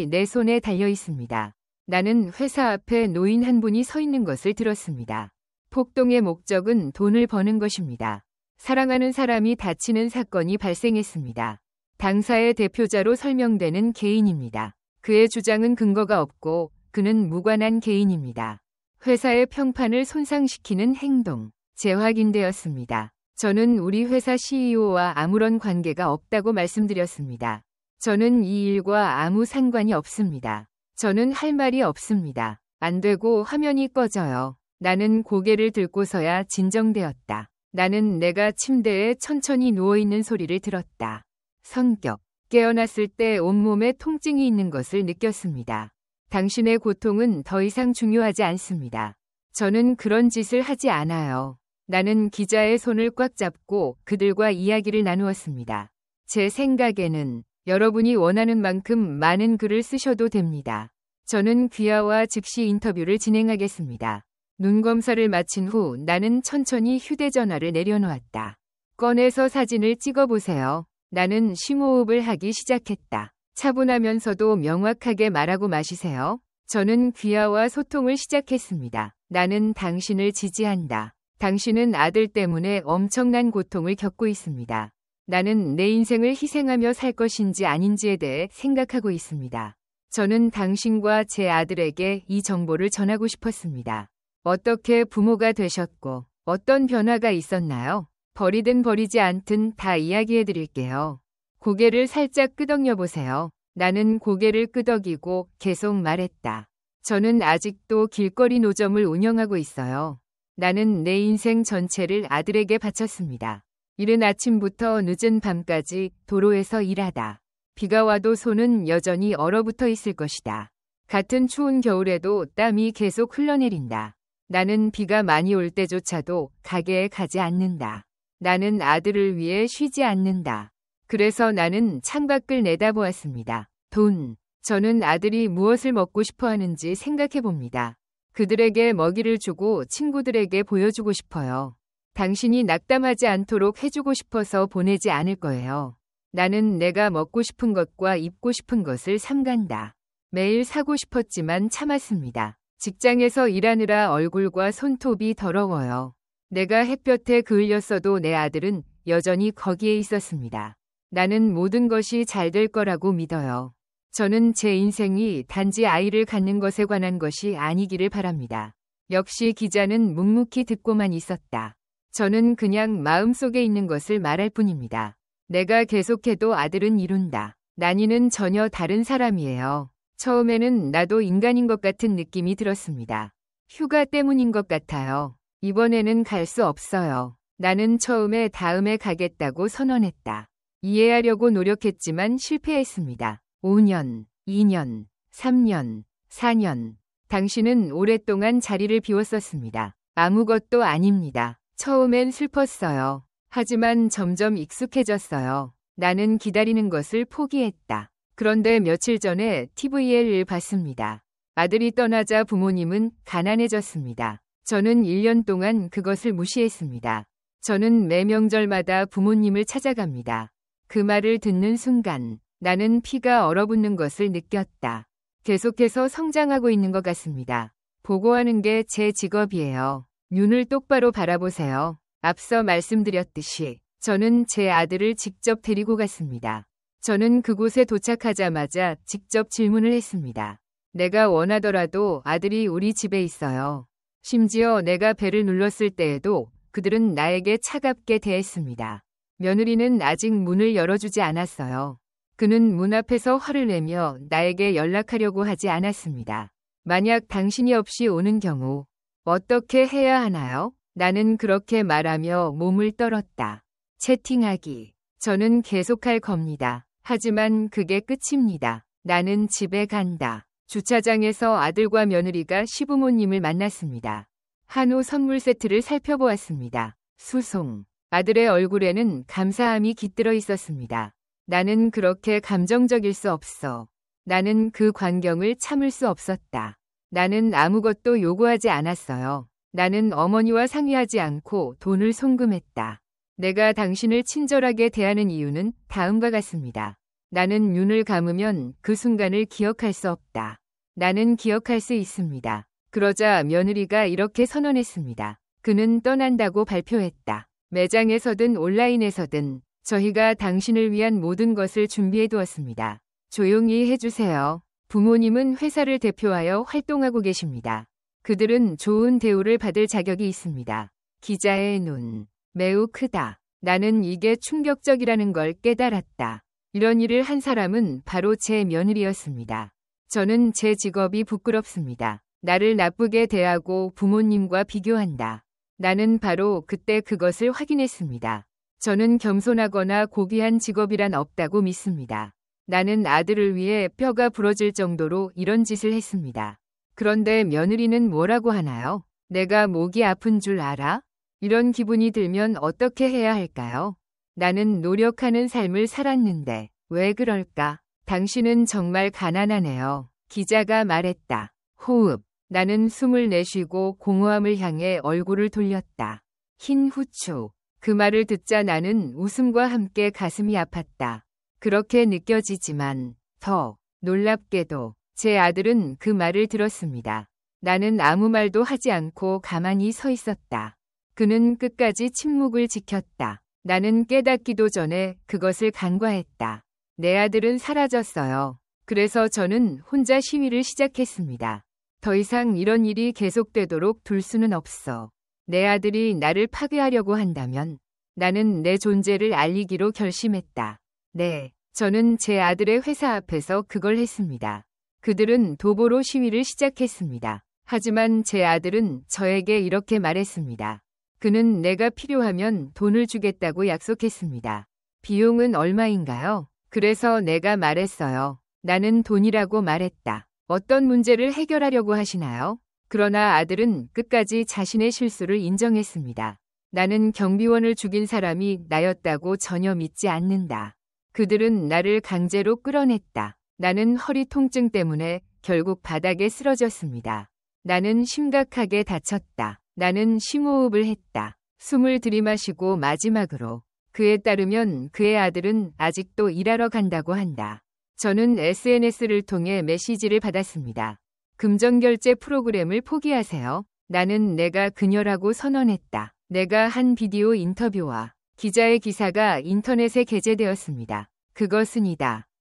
내 손에 달려 있습니다. 나는 회사 앞에 노인 한 분이 서 있는 것을 들었습니다. 폭동의 목적은 돈을 버는 것입니다. 사랑하는 사람이 다치는 사건이 발생했습니다. 당사의 대표자로 설명되는 개인입니다. 그의 주장은 근거가 없고 그는 무관한 개인입니다. 회사의 평판을 손상시키는 행동, 재확인되었습니다. 저는 우리 회사 CEO와 아무런 관계가 없다고 말씀드렸습니다. 저는 이 일과 아무 상관이 없습니다. 저는 할 말이 없습니다. 안 되고 화면이 꺼져요. 나는 고개를 들고서야 진정되었다. 나는 내가 침대에 천천히 누워있는 소리를 들었다. 성격. 깨어났을 때 온몸에 통증이 있는 것을 느꼈습니다. 당신의 고통은 더 이상 중요하지 않습니다. 저는 그런 짓을 하지 않아요. 나는 기자의 손을 꽉 잡고 그들과 이야기를 나누었습니다. 제 생각에는 여러분이 원하는 만큼 많은 글을 쓰셔도 됩니다. 저는 귀하와 즉시 인터뷰를 진행하겠습니다. 눈 검사를 마친 후 나는 천천히 휴대전화를 내려놓았다. 꺼내서 사진을 찍어보세요. 나는 심호흡을 하기 시작했다. 차분하면서도 명확하게 말하고 마시세요. 저는 귀하와 소통을 시작했습니다. 나는 당신을 지지한다. 당신은 아들 때문에 엄청난 고통을 겪고 있습니다. 나는 내 인생을 희생하며 살 것인지 아닌지에 대해 생각하고 있습니다. 저는 당신과 제 아들에게 이 정보를 전하고 싶었습니다. 어떻게 부모가 되셨고 어떤 변화가 있었나요? 버리든 버리지 않든 다 이야기해 드릴게요. 고개를 살짝 끄덕여 보세요. 나는 고개를 끄덕이고 계속 말했다. 저는 아직도 길거리 노점을 운영하고 있어요. 나는 내 인생 전체를 아들에게 바쳤습니다. 이른 아침부터 늦은 밤까지 도로에서 일하다. 비가 와도 손은 여전히 얼어붙어 있을 것이다. 같은 추운 겨울에도 땀이 계속 흘러내린다. 나는 비가 많이 올 때조차도 가게에 가지 않는다. 나는 아들을 위해 쉬지 않는다. 그래서 나는 창밖을 내다보았습니다. 돈. 저는 아들이 무엇을 먹고 싶어 하는지 생각해 봅니다. 그들에게 먹이를 주고 친구들에게 보여주고 싶어요. 당신이 낙담하지 않도록 해주고 싶어서 보내지 않을 거예요. 나는 내가 먹고 싶은 것과 입고 싶은 것을 삼간다. 매일 사고 싶었지만 참았습니다. 직장에서 일하느라 얼굴과 손톱이 더러워요. 내가 햇볕에 그을렸어도 내 아들은 여전히 거기에 있었습니다. 나는 모든 것이 잘 될 거라고 믿어요. 저는 제 인생이 단지 아이를 갖는 것에 관한 것이 아니기를 바랍니다. 역시 기자는 묵묵히 듣고만 있었다. 저는 그냥 마음속에 있는 것을 말할 뿐입니다. 내가 계속해도 아들은 이룬다. 난이는 전혀 다른 사람이에요. 처음에는 나도 인간인 것 같은 느낌이 들었습니다. 휴가 때문인 것 같아요. 이번에는 갈 수 없어요. 나는 처음에 다음에 가겠다고 선언했다. 이해하려고 노력했지만 실패했습니다. 5년, 2년, 3년, 4년. 당신은 오랫동안 자리를 비웠었습니다. 아무것도 아닙니다. 처음엔 슬펐어요. 하지만 점점 익숙해졌어요. 나는 기다리는 것을 포기했다. 그런데 며칠 전에 TV를 봤습니다. 아들이 떠나자 부모님은 가난해졌습니다. 저는 1년 동안 그것을 무시했습니다. 저는 매 명절마다 부모님을 찾아갑니다. 그 말을 듣는 순간 나는 피가 얼어붙는 것을 느꼈다. 계속해서 성장하고 있는 것 같습니다. 보고하는 게 제 직업이에요. 눈을 똑바로 바라보세요. 앞서 말씀드렸듯이 저는 제 아들을 직접 데리고 갔습니다. 저는 그곳에 도착하자마자 직접 질문을 했습니다. 내가 원하더라도 아들이 우리 집에 있어요. 심지어 내가 벨을 눌렀을 때에도 그들은 나에게 차갑게 대했습니다. 며느리는 아직 문을 열어주지 않았어요. 그는 문 앞에서 화를 내며 나에게 연락하려고 하지 않았습니다. 만약 당신이 없이 오는 경우 어떻게 해야 하나요? 나는 그렇게 말하며 몸을 떨었다. 채팅하기. 저는 계속할 겁니다. 하지만 그게 끝입니다. 나는 집에 간다. 주차장에서 아들과 며느리가 시부모님을 만났습니다. 한우 선물 세트를 살펴보았습니다. 수송. 아들의 얼굴에는 감사함이 깃들어 있었습니다. 나는 그렇게 감정적일 수 없어. 나는 그 광경을 참을 수 없었다. 나는 아무것도 요구하지 않았어요. 나는 어머니와 상의하지 않고 돈을 송금했다. 내가 당신을 친절하게 대하는 이유는 다음과 같습니다. 나는 눈을 감으면 그 순간을 기억할 수 없다. 나는 기억할 수 있습니다. 그러자 며느리가 이렇게 선언했습니다. 그는 떠난다고 발표했다. 매장에서든 온라인에서든 저희가 당신을 위한 모든 것을 준비해 두었습니다. 조용히 해주세요. 부모님은 회사를 대표하여 활동하고 계십니다. 그들은 좋은 대우를 받을 자격이 있습니다. 기자의 눈. 매우 크다. 나는 이게 충격적이라는 걸 깨달았다. 이런 일을 한 사람은 바로 제 며느리였습니다. 저는 제 직업이 부끄럽습니다. 나를 나쁘게 대하고 부모님과 비교한다. 나는 바로 그때 그것을 확인했습니다. 저는 겸손하거나 고귀한 직업이란 없다고 믿습니다. 나는 아들을 위해 뼈가 부러질 정도로 이런 짓을 했습니다. 그런데 며느리는 뭐라고 하나요? 내가 목이 아픈 줄 알아? 이런 기분이 들면 어떻게 해야 할까요? 나는 노력하는 삶을 살았는데 왜 그럴까? 당신은 정말 가난하네요. 기자가 말했다. 호흡. 나는 숨을 내쉬고 공허함을 향해 얼굴을 돌렸다. 흰 후추. 그 말을 듣자 나는 웃음과 함께 가슴이 아팠다. 그렇게 느껴지지만 더 놀랍게도 제 아들은 그 말을 들었습니다. 나는 아무 말도 하지 않고 가만히 서 있었다. 그는 끝까지 침묵을 지켰다. 나는 깨닫기도 전에 그것을 간과했다. 내 아들은 사라졌어요. 그래서 저는 혼자 시위를 시작했습니다. 더 이상 이런 일이 계속되도록 둘 수는 없어. 내 아들이 나를 파괴하려고 한다면 나는 내 존재를 알리기로 결심했다. 네, 저는 제 아들의 회사 앞에서 그걸 했습니다. 그들은 도보로 시위를 시작했습니다. 하지만 제 아들은 저에게 이렇게 말했습니다. 그는 내가 필요하면 돈을 주겠다고 약속했습니다. 비용은 얼마인가요? 그래서 내가 말했어요. 나는 돈이라고 말했다. 어떤 문제를 해결하려고 하시나요? 그러나 아들은 끝까지 자신의 실수를 인정했습니다. 나는 경비원을 죽인 사람이 나였다고 전혀 믿지 않는다. 그들은 나를 강제로 끌어냈다. 나는 허리 통증 때문에 결국 바닥에 쓰러졌습니다. 나는 심각하게 다쳤다. 나는 심호흡을 했다. 숨을 들이마시고 마지막으로. 그에 따르면 그의 아들은 아직도 일하러 간다고 한다. 저는 SNS를 통해 메시지를 받았습니다. 금전결제 프로그램을 포기하세요. 나는 내가 그녀라고 선언했다. 내가 한 비디오 인터뷰와 기자의 기사가 인터넷에 게재되었습니다.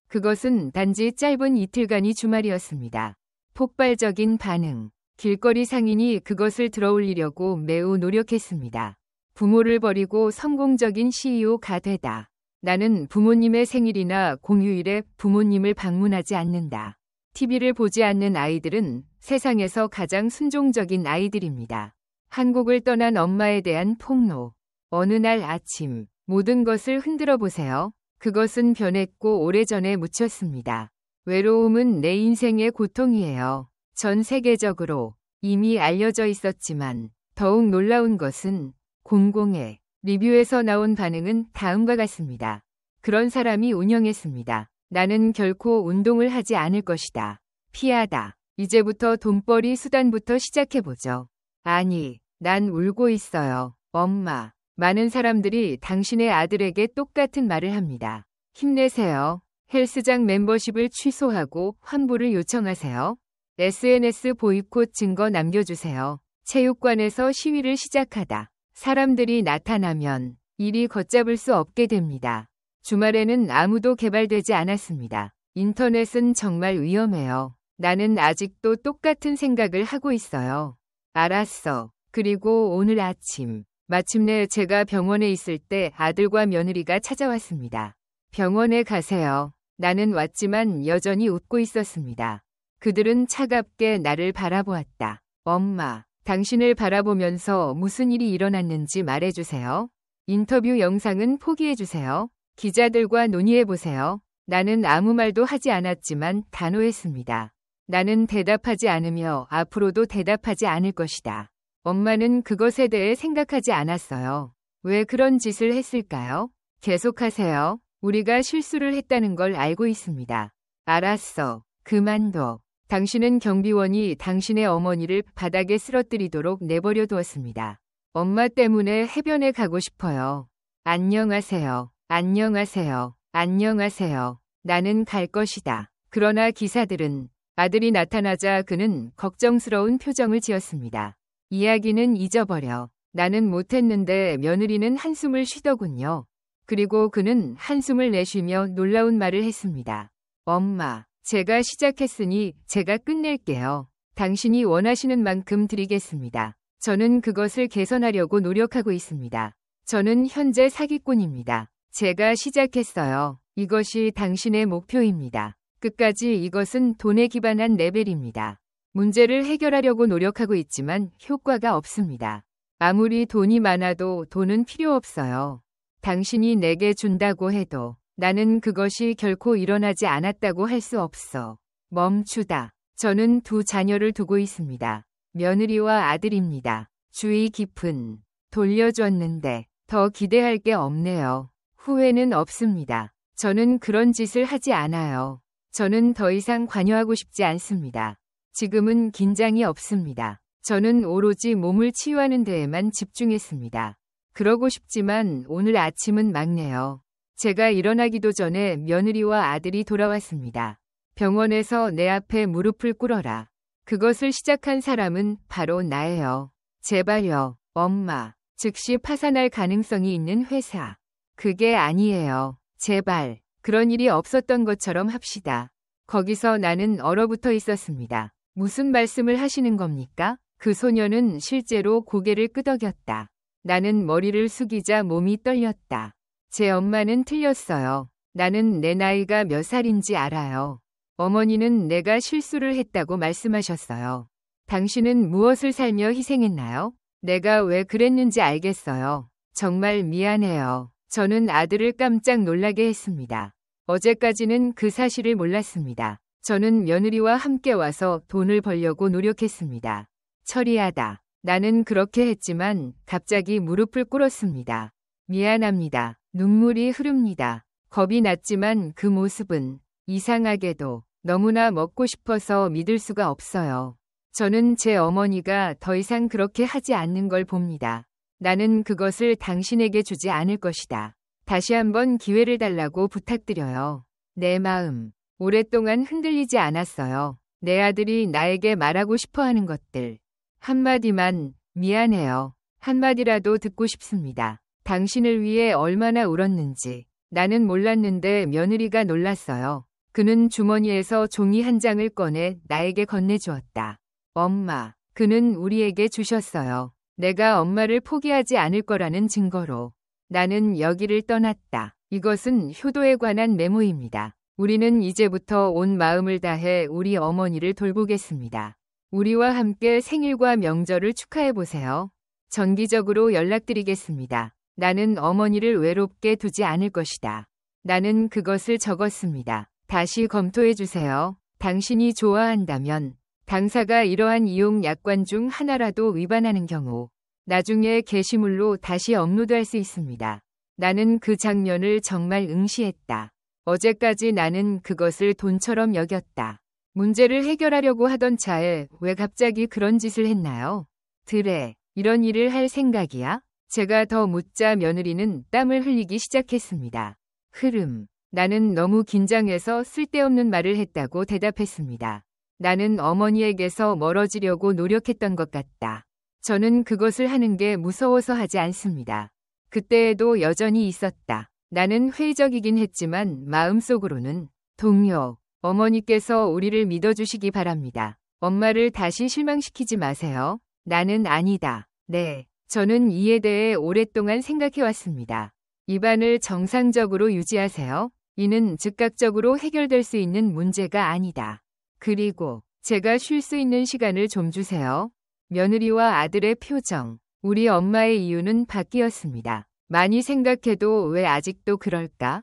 그것은 단지 짧은 이틀간이 주말이었습니다. 폭발적인 반응. 길거리 상인이 그것을 들어올리려고 매우 노력했습니다. 부모를 버리고 성공적인 CEO가 되다. 나는 부모님의 생일이나 공휴일에 부모님을 방문하지 않는다. TV를 보지 않는 아이들은 세상에서 가장 순종적인 아이들입니다. 한국을 떠난 엄마에 대한 폭로. 어느 날 아침 모든 것을 흔들어 보세요. 그것은 변했고 오래전에 묻혔습니다. 외로움은 내 인생의 고통이에요. 전 세계적으로 이미 알려져 있었지만 더욱 놀라운 것은 공공의 리뷰에서 나온 반응은 다음과 같습니다. 그런 사람이 운영했습니다. 나는 결코 운동을 하지 않을 것이다. 피하다. 이제부터 돈벌이 수단부터 시작해보죠. 아니, 난 울고 있어요. 엄마. 많은 사람들이 당신의 아들에게 똑같은 말을 합니다. 힘내세요. 헬스장 멤버십을 취소하고 환불을 요청하세요. SNS 보이콧 증거 남겨주세요. 체육관에서 시위를 시작하다. 사람들이 나타나면 일이 걷잡을 수 없게 됩니다. 주말에는 아무도 개발되지 않았습니다. 인터넷은 정말 위험해요. 나는 아직도 똑같은 생각을 하고 있어요. 알았어. 그리고 오늘 아침 마침내 제가 병원에 있을 때 아들과 며느리가 찾아왔습니다. 병원에 가세요. 나는 왔지만 여전히 웃고 있었습니다. 그들은 차갑게 나를 바라보았다. 엄마, 당신을 바라보면서 무슨 일이 일어났는지 말해주세요. 인터뷰 영상은 포기해주세요. 기자들과 논의해보세요. 나는 아무 말도 하지 않았지만 단호했습니다. 나는 대답하지 않으며 앞으로도 대답하지 않을 것이다. 엄마는 그것에 대해 생각하지 않았어요. 왜 그런 짓을 했을까요? 계속하세요. 우리가 실수를 했다는 걸 알고 있습니다. 알았어. 그만둬. 당신은 경비원이 당신의 어머니를 바닥에 쓰러뜨리도록 내버려 두었습니다. 엄마 때문에 해변에 가고 싶어요. 안녕하세요. 안녕하세요. 안녕하세요. 나는 갈 것이다. 그러나 기사들은 아들이 나타나자 그는 걱정스러운 표정을 지었습니다. 이야기는 잊어버려. 나는 못했는데 며느리는 한숨을 쉬더군요. 그리고 그는 한숨을 내쉬며 놀라운 말을 했습니다. 엄마, 제가 시작했으니 제가 끝낼게요. 당신이 원하시는 만큼 드리겠습니다. 저는 그것을 개선하려고 노력하고 있습니다. 저는 현재 사기꾼입니다. 제가 시작했어요. 이것이 당신의 목표입니다. 끝까지 이것은 돈에 기반한 레벨입니다. 문제를 해결하려고 노력하고 있지만 효과가 없습니다. 아무리 돈이 많아도 돈은 필요 없어요. 당신이 내게 준다고 해도 나는 그것이 결코 일어나지 않았다고 할 수 없어. 멈추다. 저는 두 자녀를 두고 있습니다. 며느리와 아들입니다. 주의 깊은. 돌려줬는데 더 기대할 게 없네요. 후회는 없습니다. 저는 그런 짓을 하지 않아요. 저는 더 이상 관여하고 싶지 않습니다. 지금은 긴장이 없습니다. 저는 오로지 몸을 치유하는 데에만 집중했습니다. 그러고 싶지만 오늘 아침은 막네요. 제가 일어나기도 전에 며느리와 아들이 돌아왔습니다. 병원에서 내 앞에 무릎을 꿇어라. 그것을 시작한 사람은 바로 나예요. 제발요, 엄마. 즉시 파산할 가능성이 있는 회사. 그게 아니에요. 제발. 그런 일이 없었던 것처럼 합시다. 거기서 나는 얼어붙어 있었습니다. 무슨 말씀을 하시는 겁니까? 그 소녀는 실제로 고개를 끄덕였다. 나는 머리를 숙이자 몸이 떨렸다. 제 엄마는 틀렸어요. 나는 내 나이가 몇 살인지 알아요. 어머니는 내가 실수를 했다고 말씀하셨어요. 당신은 무엇을 살며 희생했나요? 내가 왜 그랬는지 알겠어요. 정말 미안해요. 저는 아들을 깜짝 놀라게 했습니다. 어제까지는 그 사실을 몰랐습니다. 저는 며느리와 함께 와서 돈을 벌려고 노력했습니다. 처리하다. 나는 그렇게 했지만 갑자기 무릎을 꿇었습니다. 미안합니다. 눈물이 흐릅니다. 겁이 났지만 그 모습은 이상하게도 너무나 먹고 싶어서 믿을 수가 없어요. 저는 제 어머니가 더 이상 그렇게 하지 않는 걸 봅니다. 나는 그것을 당신에게 주지 않을 것이다. 다시 한번 기회를 달라고 부탁드려요. 내 마음. 오랫동안 흔들리지 않았어요. 내 아들이 나에게 말하고 싶어 하는 것들. 한마디만, 미안해요. 한마디라도 듣고 싶습니다. 당신을 위해 얼마나 울었는지. 나는 몰랐는데 며느리가 놀랐어요. 그는 주머니에서 종이 한 장을 꺼내 나에게 건네주었다. 엄마, 그는 우리에게 주셨어요. 내가 엄마를 포기하지 않을 거라는 증거로. 나는 여기를 떠났다. 이것은 효도에 관한 메모입니다. 우리는 이제부터 온 마음을 다해 우리 어머니를 돌보겠습니다. 우리와 함께 생일과 명절을 축하해보세요. 정기적으로 연락드리겠습니다. 나는 어머니를 외롭게 두지 않을 것이다. 나는 그것을 적었습니다. 다시 검토해주세요. 당신이 좋아한다면 당사가 이러한 이용 약관 중 하나라도 위반하는 경우 나중에 게시물로 다시 업로드할 수 있습니다. 나는 그 장면을 정말 응시했다. 어제까지 나는 그것을 돈처럼 여겼다. 문제를 해결하려고 하던 차에 왜 갑자기 그런 짓을 했나요? 드레, 이런 일을 할 생각이야? 제가 더 묻자 며느리는 땀을 흘리기 시작했습니다. 흐름. 나는 너무 긴장해서 쓸데없는 말을 했다고 대답했습니다. 나는 어머니에게서 멀어지려고 노력했던 것 같다. 저는 그것을 하는 게 무서워서 하지 않습니다. 그때에도 여전히 있었다. 나는 회의적이긴 했지만 마음속으로는 동요. 어머니께서 우리를 믿어주시기 바랍니다. 엄마를 다시 실망시키지 마세요. 나는 아니다. 네. 저는 이에 대해 오랫동안 생각해왔습니다. 입안을 정상적으로 유지하세요. 이는 즉각적으로 해결될 수 있는 문제가 아니다. 그리고 제가 쉴 수 있는 시간을 좀 주세요. 며느리와 아들의 표정. 우리 엄마의 이유는 바뀌었습니다. 많이 생각해도 왜 아직도 그럴까?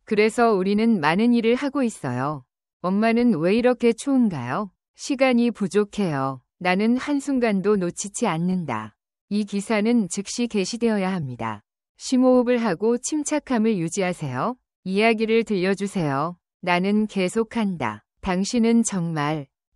그래서 우리는 많은 일을 하고 있어요. 엄마는 왜 이렇게 추운가요? 시간이 부족해요. 나는 한순간도 놓치지 않는다. 이 기사는 즉시 게시되어야 합니다. 심호흡을 하고 침착함을 유지하세요. 이야기를 들려주세요. 나는 계속한다.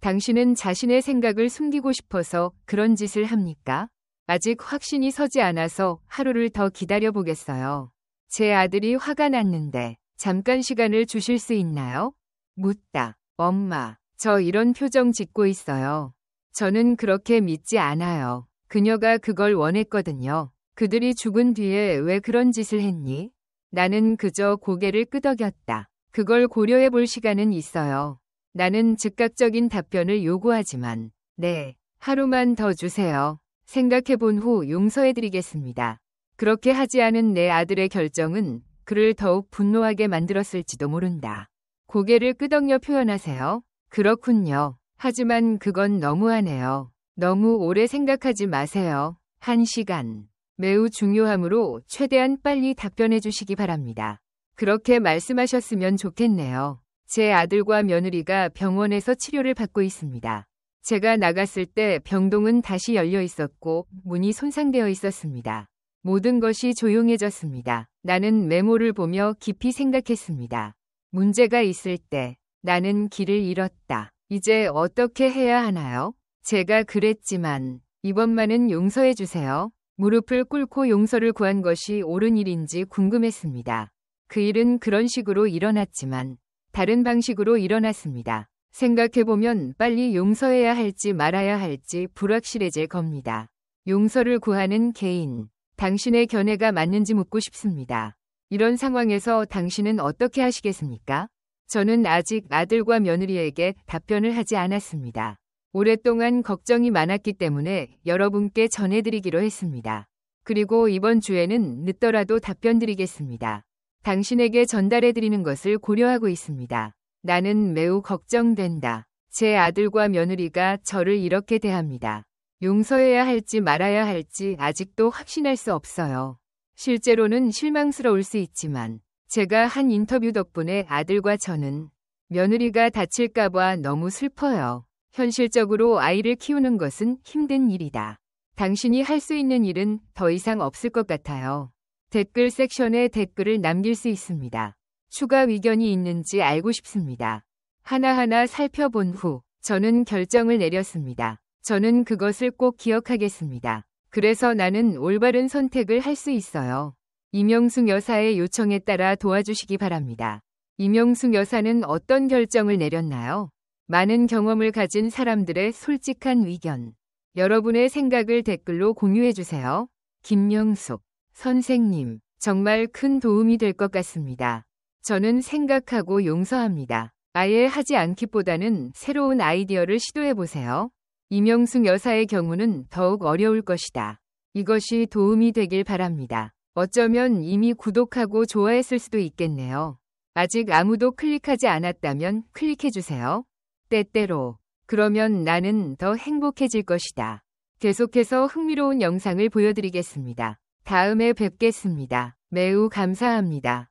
당신은 자신의 생각을 숨기고 싶어서 그런 짓을 합니까? 아직 확신이 서지 않아서 하루를 더 기다려보겠어요. 제 아들이 화가 났는데 잠깐 시간을 주실 수 있나요? 묻다. 엄마, 저 이런 표정 짓고 있어요. 저는 그렇게 믿지 않아요. 그녀가 그걸 원했거든요. 그들이 죽은 뒤에 왜 그런 짓을 했니? 나는 그저 고개를 끄덕였다. 그걸 고려해 볼 시간은 있어요. 나는 즉각적인 답변을 요구하지만, 네, 하루만 더 주세요. 생각해 본 후 용서해드리겠습니다. 그렇게 하지 않은 내 아들의 결정은 그를 더욱 분노하게 만들었을지도 모른다. 고개를 끄덕여 표현하세요. 그렇군요. 하지만 그건 너무하네요. 너무 오래 생각하지 마세요. 1시간. 매우 중요하므로 최대한 빨리 답변해 주시기 바랍니다. 그렇게 말씀하셨으면 좋겠네요. 제 아들과 며느리가 병원에서 치료를 받고 있습니다. 제가 나갔을 때 병동은 다시 열려 있었고 문이 손상되어 있었습니다. 모든 것이 조용해졌습니다. 나는 메모를 보며 깊이 생각했습니다. 문제가 있을 때 나는 길을 잃었다. 이제 어떻게 해야 하나요? 제가 그랬지만 이번만은 용서해 주세요. 무릎을 꿇고 용서를 구한 것이 옳은 일인지 궁금했습니다. 그 일은 그런 식으로 일어났지만 다른 방식으로 일어났습니다. 생각해보면 빨리 용서해야 할지 말아야 할지 불확실해질 겁니다. 용서를 구하는 개인, 당신의 견해가 맞는지 묻고 싶습니다. 이런 상황에서 당신은 어떻게 하시겠습니까? 저는 아직 아들과 며느리에게 답변을 하지 않았습니다. 오랫동안 걱정이 많았기 때문에 여러분께 전해드리기로 했습니다. 그리고 이번 주에는 늦더라도 답변 드리겠습니다. 당신에게 전달해드리는 것을 고려하고 있습니다. 나는 매우 걱정된다. 제 아들과 며느리가 저를 이렇게 대합니다. 용서해야 할지 말아야 할지 아직도 확신할 수 없어요. 실제로는 실망스러울 수 있지만 제가 한 인터뷰 덕분에 아들과 저는 며느리가 다칠까봐 너무 슬퍼요. 현실적으로 아이를 키우는 것은 힘든 일이다. 당신이 할 수 있는 일은 더 이상 없을 것 같아요. 댓글 섹션에 댓글을 남길 수 있습니다. 추가 의견이 있는지 알고 싶습니다. 하나하나 살펴본 후 저는 결정을 내렸습니다. 저는 그것을 꼭 기억하겠습니다. 그래서 나는 올바른 선택을 할 수 있어요. 임영숙 여사의 요청에 따라 도와주시기 바랍니다. 임영숙 여사는 어떤 결정을 내렸나요? 많은 경험을 가진 사람들의 솔직한 의견. 여러분의 생각을 댓글로 공유해주세요. 김영숙 선생님, 정말 큰 도움이 될 것 같습니다. 저는 생각하고 용서합니다. 아예 하지 않기보다는 새로운 아이디어를 시도해보세요. 임영숙 여사의 경우는 더욱 어려울 것이다. 이것이 도움이 되길 바랍니다. 어쩌면 이미 구독하고 좋아했을 수도 있겠네요. 아직 아무도 클릭하지 않았다면 클릭해주세요. 때때로. 그러면 나는 더 행복해질 것이다. 계속해서 흥미로운 영상을 보여드리겠습니다. 다음에 뵙겠습니다. 매우 감사합니다.